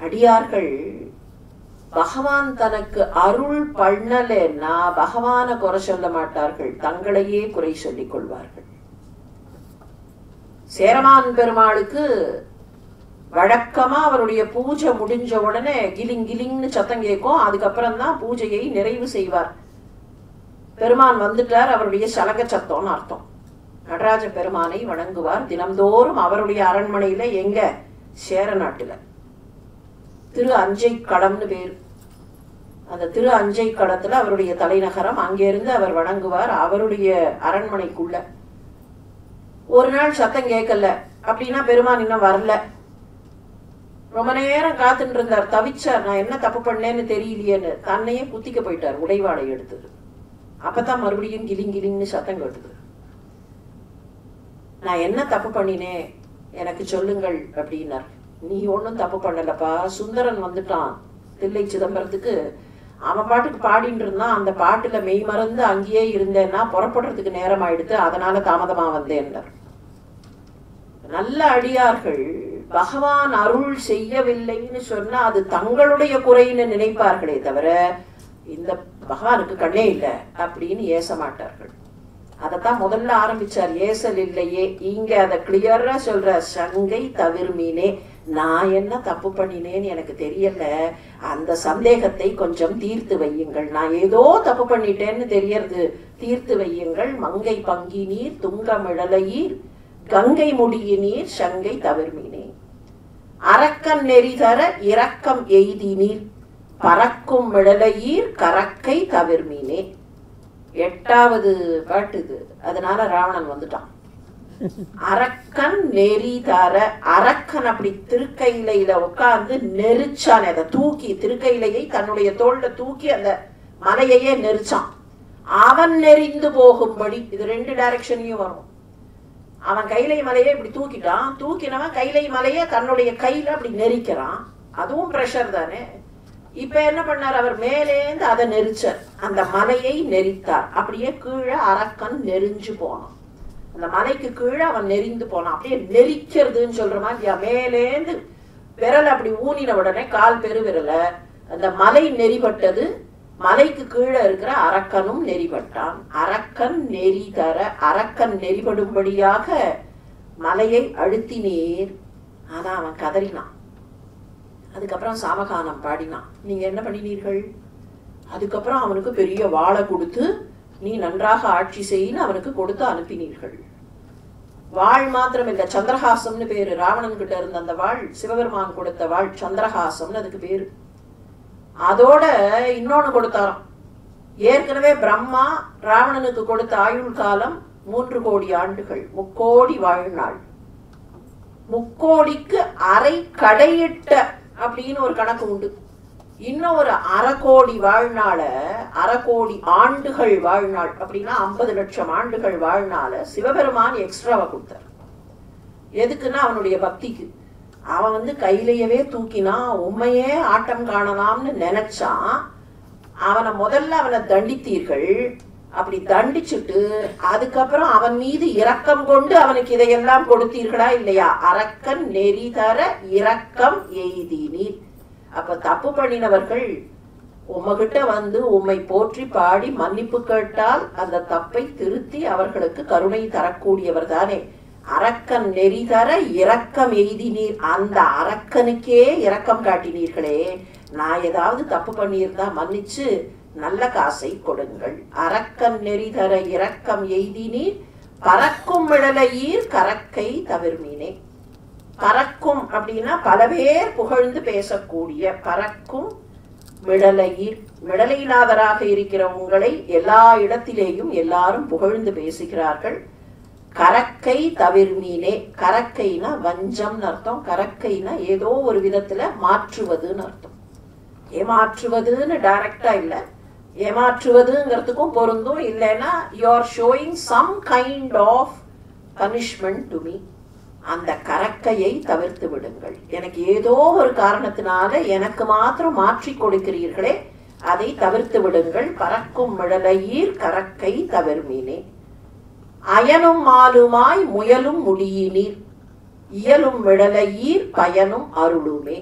அடியார்கள் பகவான் தனக்கு அருள் பண்ணலன்னா பகவான குறை சொல்ல மாட்டார்கள், தங்களையே குறை சொல்லிக் கொள்வார்கள். சேரமான் பெருமாளுக்கு வழக்கமா அவருடைய பூஜை முடிஞ்ச உடனே கிலிங் கிலிங்னு சத்தம் கேட்கும். அதுக்கப்புறம் தான் பூஜையை நிறைவு செய்வார். பெருமான் வந்துட்டார், அவருடைய சலக சத்தம்னு அர்த்தம். நடராஜ பெருமானை வணங்குவார் தினம்தோறும் அவருடைய அரண்மனையில. எங்க? சேர நாட்டுல திரு அஞ்சை களம்னு பேரு. அந்த திரு அஞ்சை களத்துல அவருடைய தலைநகரம். அங்கிருந்து அவர் வணங்குவார் அவருடைய அரண்மனைக்குள்ள. ஒரு நாள் சத்தம் கேட்கல அப்படின்னா பெருமான் இன்னும் வரல. ரொம்ப நேரம் காத்துட்டு இருந்தார், தவிச்சார். நான் என்ன தப்பு பண்ணேன்னு தெரியலையேன்னு தன்னையே குத்திக்க போயிட்டார் உடைவாளை எடுத்து. அப்பதான் மறுபடியும் கிலிங் கிலிங்னு சத்தம் கேட்டுது. நான் என்ன தப்பு பண்ணினேன் எனக்கு சொல்லுங்கள் அப்படின்னார். நீ ஒன்னும் தப்பு பண்ணலப்பா, சுந்தரன் வந்துட்டான் தில்லை சிதம்பரத்துக்கு. அவன் பாட்டுக்கு பாடிட்டு இருந்தான், அந்த பாட்டுல மெய் மறந்து அங்கேயே இருந்தேன்னா புறப்படுறதுக்கு நேரம் ஆயிடுத்து, அதனால தாமதமா வந்தேன்னார். நல்ல அடியார்கள் பகவான் அருள் செய்யவில்லைன்னு சொன்னா அது தங்களுடைய குறைன்னு நினைப்பார்களே தவிர இந்த பகவானுக்கு கண்ணே இல்லை அப்படின்னு ஏச மாட்டார்கள். அதத்தான் முதல்ல ஆரம்பிச்சார், ஏசல் இல்லையே. இங்க அதை கிளியரா சொல்ற, சங்கை தவிர்மீனே. நான் என்ன தப்பு பண்ணினேன்னு எனக்கு தெரியல, அந்த சந்தேகத்தை கொஞ்சம் தீர்த்து வையுங்கள். நான் ஏதோ தப்பு பண்ணிட்டேன்னு தெரியறது, தீர்த்து வையுங்கள். மங்கை பங்கி நீர் துங்கமிழலையீர் கங்கை முடியினீர் சங்கை தவிர்மீனே. அரக்கன் நெறி தர இரக்கம் எய்தி நீர் பறக்கும் மிழலையீர் கரக்கை தவிர்மீனே. 8வது பாட்டு இது. அதனால ராவணன் வந்துட்டான். அரக்கன் நெறி தர, அரக்கன் அப்படி திருக்கையில உட்கார்ந்து நெரிச்சான். அதை தூக்கி திருக்கையிலையை தன்னுடைய தோல்ல தூக்கி அந்த மலையையே நெரிச்சான். அவன் நெறிந்து போகும்படி, இது 2 டைரக்ஷன்லயும் வரும். அவன் கைலை மலையை இப்படி தூக்கிட்டான், தூக்கினவன் கைலை மலையை தன்னுடைய கையில அப்படி நெரிக்கிறான். அதுவும் பிரஷர் தானே. இப்ப என்ன பண்ணார், அவர் மேலேந்து அதை நெரிச்சார், அந்த மலையை நெரித்தார். அப்படியே கீழே அரக்கன் நெறிஞ்சு போனான். அந்த மலைக்கு கீழே அவன் நெறிந்து போனான். அப்படியே நெரிக்கிறதுன்னு சொல்ற மாதிரி மேலேந்து விரல் அப்படி ஊனின உடனே கால் பெருவிரல அந்த மலை நெறிபட்டது. மலைக்கு கீழே இருக்கிற அரக்கனும் நெறிபட்டான். அரக்கன் நெறி தர, அரக்கன் நெறிபடும்படியாக மலையை அழுத்தினீர். ஆனா அவன் கதறினான். அதுக்கப்புறம் சாமகானம் பாடினான். நீங்க என்ன பண்ணினீர்கள்? அதுக்கப்புறம் அவனுக்கு பெரிய வாளை கொடுத்து நீ நன்றாக ஆட்சி செய்யின்னு அவனுக்கு கொடுத்து அனுப்பினீர்கள். வாழ் மாத்திரம் இல்ல, சந்திரஹாசம்னு பேரு. ராவணன் கிட்ட இருந்த அந்த வாழ் சிவபெருமான் கொடுத்த வாழ் சந்திரஹாசம்னு அதுக்கு பேரு. அதோட இன்னொன்னு கொடுத்தாராம். ஏற்கனவே பிரம்மா ராவணனுக்கு கொடுத்த ஆயுள் காலம் 3 கோடி ஆண்டுகள், 3 கோடி வாழ்நாள். 3 கோடிக்கு அரை கடையிட்ட அப்படின்னு ஒரு கணக்கு உண்டு. இன்னும் ஒரு 1/2 கோடி வாழ்நாள, 1/2 கோடி ஆண்டுகள் வாழ்நாள் அப்படின்னா 50 லட்சம் ஆண்டுகள் வாழ்நாள சிவபெருமான் எக்ஸ்ட்ராவா கொடுத்தார். எதுக்குன்னா அவனுடைய பக்திக்கு. அவன் கையிலையவே தூக்கினா உண்மையே ஆட்டம் காணலாம்னு நினைச்சான். முதல்ல அவனை தண்டித்தீர்கள். அப்படி தண்டிச்சுட்டு அதுக்கப்புறம் அவன் மீது இரக்கம் கொண்டு அவனுக்கு இதையெல்லாம் கொடுத்தீர்களா இல்லையா? அரக்கன் நெறி தர இரக்கம் எய்தினீர். அப்ப தப்பு பண்ணினவர்கள் உம்மகிட்ட உம்மை போற்றி பாடி மன்னிப்பு கேட்டால் அந்த தப்பை திருத்தி அவர்களுக்கு கருணை தரக்கூடியவர் தானே. அரக்கன் நெறி தர இரக்கம் எய்தினீர். அந்த அரக்கனுக்கே இரக்கம் காட்டினீர்களே, நான் ஏதாவது தப்பு பண்ணியிருந்தா மன்னிச்சு நல்ல காசை கொடுங்கள். அரக்கன் நெறிதர இரக்கம் எய்தினீர் பறக்கும் மிடலையீர் கரக்கை தவிர்மீனே. பறக்கும் அப்படின்னா பல பேர் புகழ்ந்து பேசக்கூடிய பறக்கும் மிடலையீர். மிடலைநாதராக இருக்கிற உங்களை எல்லா இடத்திலேயும் எல்லாரும் புகழ்ந்து பேசுகிறார்கள். கரக்கை தவிர்மீனே. கரக்கைனா வஞ்சம்னு அர்த்தம். கரக்கைனா ஏதோ ஒரு விதத்துல மாற்றுவதுன்னு அர்த்தம். ஏமாற்றுவதுன்னு டைரக்டா இல்ல, ஏமாற்றுவதுங்கிறதுக்கும் பொருந்தும். இல்லைன்னா you are showing some kind of punishment to me. அந்த கரக்கையை தவிர்த்து விடுங்கள். எனக்கு ஏதோ ஒரு காரணத்தினால எனக்கு மாத்திரம் மாற்றி கொடுக்கிறீர்களே, அதை தவிர்த்து விடுங்கள். பறக்கும் மிடலையீர் கரக்கை தவிர்மீனே. அயனும் மாலுமாய் முயலும் முடியினீர் இயலும் மிடலையீர் பயனும் அருளுமே.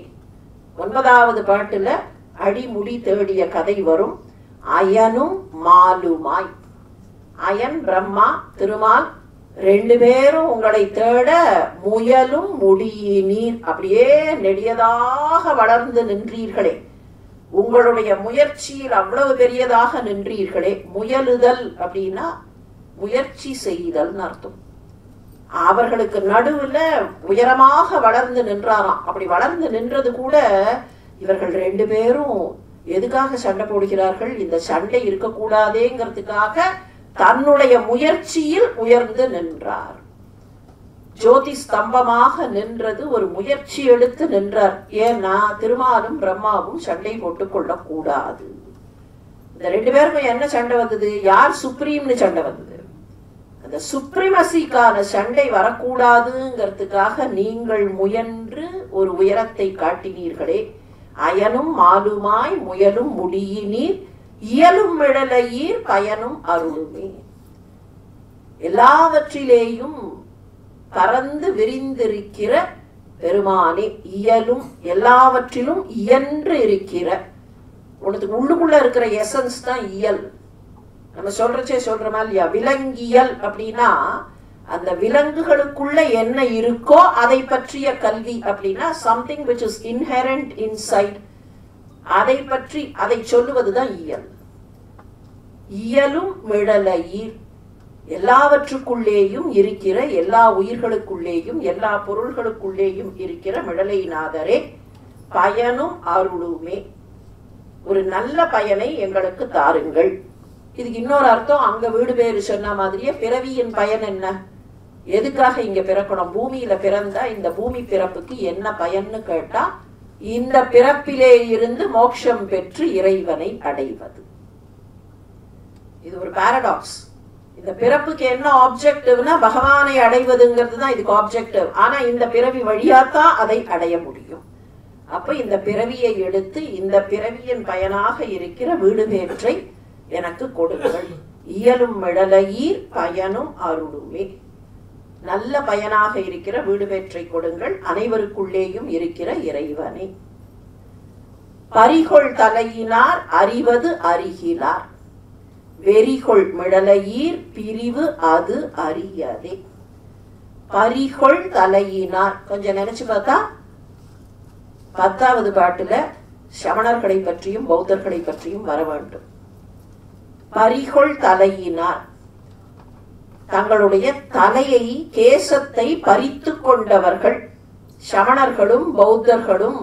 9வது பாட்டுல அடிமுடி தேடிய கதை வரும். அயனும் மாலுமாய். அயன் பிரம்மா, திருமால் 2 பேரும் உங்களை தேட முயலும் முடியினீர். அப்படியே நெடியதாக வளர்ந்து நின்றீர்களே, உங்களுடைய முயற்சியில் அவ்வளவு பெரியதாக நின்றீர்களே. முயலுதல் அப்படின்னா முயற்சி செய்தல்னு அர்த்தம். அவர்களுக்கு நடுவுல உயரமாக வளர்ந்து நின்றாராம். அப்படி வளர்ந்து நின்றது கூட இவர்கள் 2 பேரும் எதுக்காக சண்டை போடுகிறார்கள்? இந்த சண்டை இருக்கக்கூடாதேங்கிறதுக்காக தன்னுடைய முயற்சியில் உயர்ந்து நின்றார். ஜோதி ஸ்தம்பமாக நின்றது ஒரு முயற்சி எடுத்து நின்றார். ஏன்னா திருமாலும் பிரம்மாவும் சண்டை போட்டுக் கொள்ளக்கூடாது. இந்த 2 பேருக்கும் என்ன சண்டை வந்தது? யார் சுப்ரீம்னு சண்டை வந்தது. அந்த சுப்ரீமசிக்கான சண்டை வரக்கூடாதுங்கிறதுக்காக நீங்கள் முயன்று ஒரு உயரத்தை காட்டினீர்களே. அயனும் மாலுமாய் முயலும் முடியினீர் இயலும் மிடலையீர் பயனும் அருளுமே. எல்லாவற்றிலேயும் பறந்து விரிந்திருக்கிற பெருமானே. இயலும் எல்லாவற்றிலும் இயன்று இருக்கிற. உனக்கு உள்ளுக்குள்ள இருக்கிற எசன்ஸ் தான் இயல். நம்ம சொல்ற மாதிரி விலங்கியல் அப்படின்னா அந்த விலங்குகளுக்குள்ள என்ன இருக்கோ அதை பற்றிய கல்வி. அப்படின்னா something which is inherent inside, அதை பற்றி அதை சொல்லுவதுதான் இயல். இயலும் மிடலையீர். எல்லாவற்றுக்குள்ளேயும் இருக்கிற, எல்லா உயிர்களுக்குள்ளேயும் எல்லா பொருள்களுக்குள்ளேயும் இருக்கிற மிடலைநாதரே பயனும் அருளுமே. ஒரு நல்ல பயனை எங்களுக்கு தாருங்கள். இதுக்கு இன்னொரு அர்த்தம், அங்க வீடு பேரு சொன்ன மாதிரியே பிறவியின் பயன் என்ன? எதுக்காக இங்க பிறக்கணும்? பூமியில பிறந்தா இந்த பூமி பிறப்புக்கு என்ன பயன்னு கேட்டா, இந்த பிறப்பிலே இருந்து மோட்சம் பெற்று இறைவனை அடைவது. இது ஒரு பாரடாக்ஸ். இந்த பிறப்புக்கு என்ன ஆப்ஜெக்டிவ்னா பகவானை அடைவதுங்கிறது தான் இதுக்கு ஆப்ஜெக்டிவ். ஆனா இந்த பிறவி வழியாத்தான் அதை அடைய முடியும். அப்ப இந்த பிறவியை எடுத்து இந்த பிறவியின் பயனாக இருக்கிற வீடு பேற்றை எனக்கு கொடுங்கள். இயலும் மிடலையீர் பயனும் அருளுமே. நல்ல பயனாக இருக்கிற வீடு பேற்றை கொடுங்கள், அனைவருக்குள்ளேயும் இருக்கிற இறைவனை. பரிகொள் தலையினார் அறிவது அறிகிறார் வெறிகொள் மிடலையீர் பிரிவு அது அறியதே. பரிகொள் தலையினார் கொஞ்சம் நினைச்சு பார்த்தா 10வது பாட்டுல சமணர்களை பற்றியும் பௌத்தர்களை பற்றியும் வர வேண்டும். பரிகொள் தலையினார் தங்களுடைய தலையை கேசத்தை பறித்து கொண்டவர்கள். சமணர்களும் பௌத்தர்களும்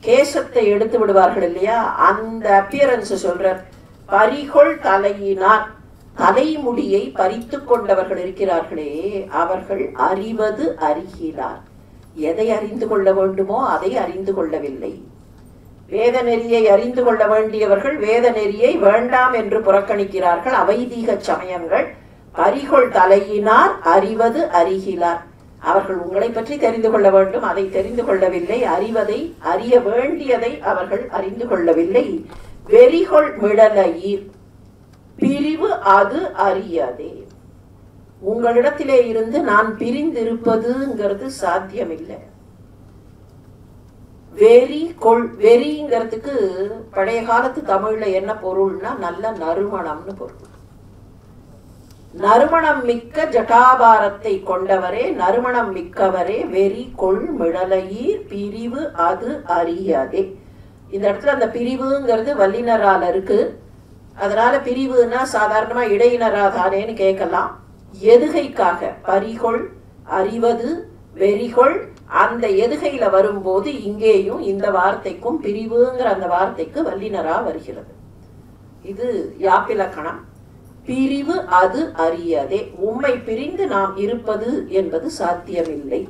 கேசத்தை எடுத்து விடுவார்கள் இல்லையா, அந்த அப்பியரன்ஸ் சொல்றார். பரிகொள் தலையினார் தலைமுடியை பறித்து கொண்டவர்கள் இருக்கிறார்களே, அவர்கள் அறிவது அறிகிறார். எதை அறிந்து கொள்ள வேண்டுமோ அதை அறிந்து கொள்ளவில்லை. வேத நெறியை அறிந்து கொள்ள வேண்டியவர்கள் வேத நெறியை வேண்டாம் என்று புறக்கணிக்கிறார்கள். அவைதீக சமயங்கள். பரிகொள் தலையினார் அறிவது அறிகிறார். அவர்கள் உங்களை பற்றி தெரிந்து கொள்ள வேண்டும், அதை தெரிந்து கொள்ளவில்லை. அறிவதை அறிய வேண்டியதை அவர்கள் அறிந்து கொள்ளவில்லை. வெறிகொள் மிடலையீர் பிரிவு அது அறியதே. உங்களிடத்திலே இருந்து நான் பிரிந்திருப்பதுங்கிறது சாத்தியமில்லை. வெறி கொள். வெறிங்கிறதுக்கு பழைய காலத்து தமிழ்ல என்ன பொருள்னா நல்ல நறுமணம்னு பொருள். நறுமணம் மிக்க ஜட்டாபாரத்தை கொண்டவரே, நறுமணம் மிக்கவரே வெறி கொள் மிடலையீர் பிரிவு அது அறியதே. இந்த இடத்துல அந்த பிரிவுங்கிறது வல்லினரால் இருக்கு. அதனால பிரிவுன்னா சாதாரணமா இடையினராதானேன்னு கேட்கலாம். எதுகைக்காக பரிகொள் அறிவது வெறிகொள் அந்த எதுகையில வரும்போது இங்கேயும் இந்த வார்த்தைக்கும் பிரிவுங்கிற அந்த வார்த்தைக்கு வல்லினரா வருகிறது. இது யாப்பிலக்கணம். பிரிவு அது அறியதே. உம்மை பிரிந்து நாம் இருப்பது என்பது சாத்தியமில்லை.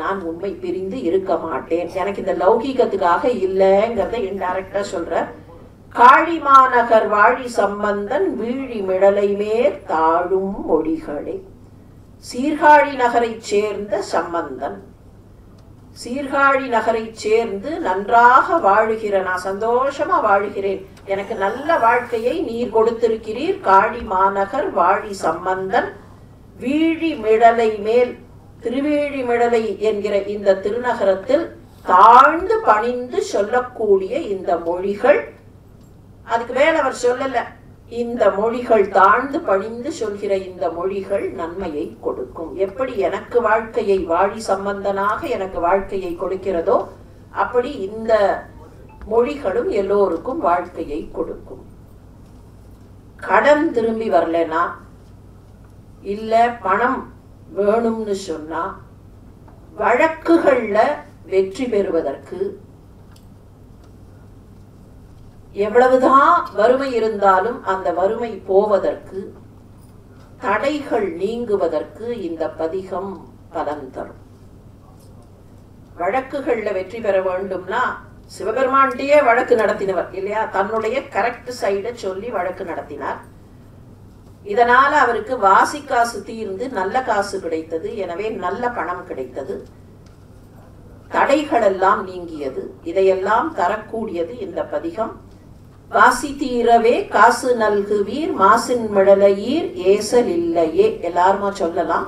நான் உண்மை பிரிந்து இருக்க மாட்டேன். எனக்கு இந்த லௌகீகத்துக்காக இல்லைங்கிறத இன்டைரக்டா சொல்ற. காழிமாநகர் வாழி சம்பந்தன் வீழி மிடலை மேற் தாழும் மொழிகளே. சீர்காழி நகரை சேர்ந்த சம்பந்தன், சீர்காழி நகரை சேர்ந்து நன்றாக வாழுகிற, நான் சந்தோஷமா வாழுகிறேன், எனக்கு நல்ல வாழ்க்கையை நீர் கொடுத்திருக்கிறீர். காழி மாநகர் வாழி சம்பந்தன் வீழி மிடலை மேல், திருவேழிமிடலை என்கிற இந்த திருநகரத்தில் தாழ்ந்து பணிந்து சொல்லக்கூடிய இந்த மொழிகள், அதுக்கு மேல அவர் சொல்லல, இந்த மொழிகள் தாழ்ந்து பணிந்து சொல்கிற இந்த மொழிகள் நன்மையை கொடுக்கும். எப்படி எனக்கு வாழ்க்கையை வாழி சம்பந்தனாக எனக்கு வாழ்க்கையை கொடுக்கிறதோ அப்படி இந்த மொழிகளும் எல்லோருக்கும் வாழ்க்கையை கொடுக்கும். கடன் திரும்பி வரலனா, இல்ல பணம் வேணும்னு சொன்னா, வழக்குகள்ல வெற்றி பெறுவதற்கு, எவ்வளவுதான் வறுமை இருந்தாலும் அந்த வறுமை போவதற்கு, தடைகள் நீங்குவதற்கு இந்த பதிகம் பலன் தரும். வழக்குகள்ல வெற்றி பெற வேண்டும்னா சிவபெருமான்கிட்டயே வழக்கு நடத்தினவர் இல்லையா? தன்னுடைய கரெக்ட் சைட சொல்லி வழக்கு நடத்தினார். இதனால அவருக்கு வாசி காசு தீர்ந்து நல்ல காசு கிடைத்தது. எனவே நல்ல பணம் கிடைத்தது. தடைகள் எல்லாம் நீங்கியது. இதையெல்லாம் தரக்கூடியது இந்த பதிகம். வாசி தீரவே காசு நல்குவீர் மாசின் மிடலையீர் ஏசல் இல்லையே. எல்லாருமா சொல்லலாம்.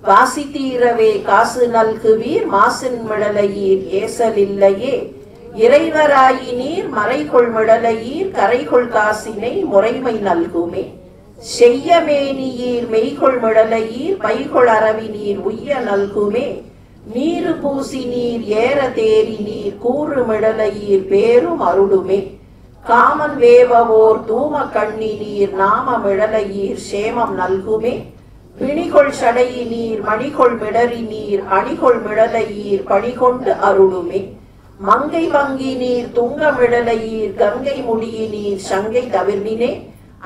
வாசி தீரவே காசு நல்குவீர் மாசின் மிடலையீர் ஏசல் இல்லையே. இறைவராயி நீர் மறைகொள் மிடலையீர் கரைகொள் காசினை முறைமை நல்குமே. செய்யமேனியீர் மெய்கொள் மிடலையீர் பைகொள் அரவி நீர் உய்ய நல்குமே. நீரு பூசி நீர் ஏற தேரி நீர் கூறு மிடலையீர் பேரும் அருளுமே. காமன் வேவவோர் தூம கண்ணி நீர் நாம மிடலையீர் சேமம் நல்குமே. பிணிகொள் சடையி நீர் மணிகொள் மிடறி நீர் அணிகொள் மிடலையீர் பணிகொண்டு அருளுமே. மங்கை வங்கி நீர் துங்க மிடலையீர் கங்கை முடியி நீர் சங்கை தவிர்மினே.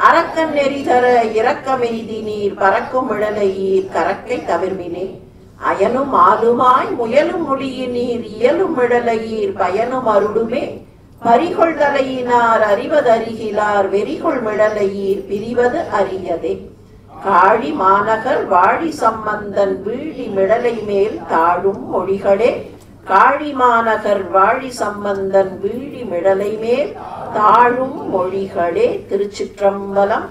அரக்கன் நெறிதர இரக்கமெய்தி நீர் பறக்கும் மிடலையீர் கரக்கை தவிர்மினே. அயனும் ஆளுமாய் முயலும் முடியி நீர் இயலும் மிடலையீர் பயனும் அருளுமே. பரிகொள் தலையினார் அறிவதறிகிலார் வெறிகொள் மிடலையீர் பிரிவது அறியதே. காழி மாநகர் வாழி சம்பந்தன் வீழி மிடலை மேல் தாழும் மொழிகளே. காழி மாநகர் வாழி சம்பந்தன் வீழி மிடலை மேல் தாழும் மொழிகளே. திருச்சிற்றம்பலம்.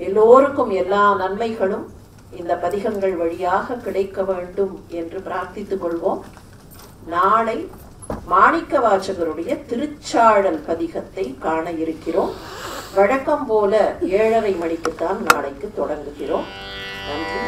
எல்லோருக்கும் எல்லா நன்மைகளும் இந்த பதிகங்கள் வழியாக கிடைக்க வேண்டும் என்று பிரார்த்தித்துக் கொள்வோம். நாளை மாணிக்க வாசகருடைய திருச்சாழல் பதிகத்தை காண இருக்கிறோம். வழக்கம் போல 7:30 மணிக்குத்தான் நாளைக்கு தொடங்குகிறோம். நன்றி.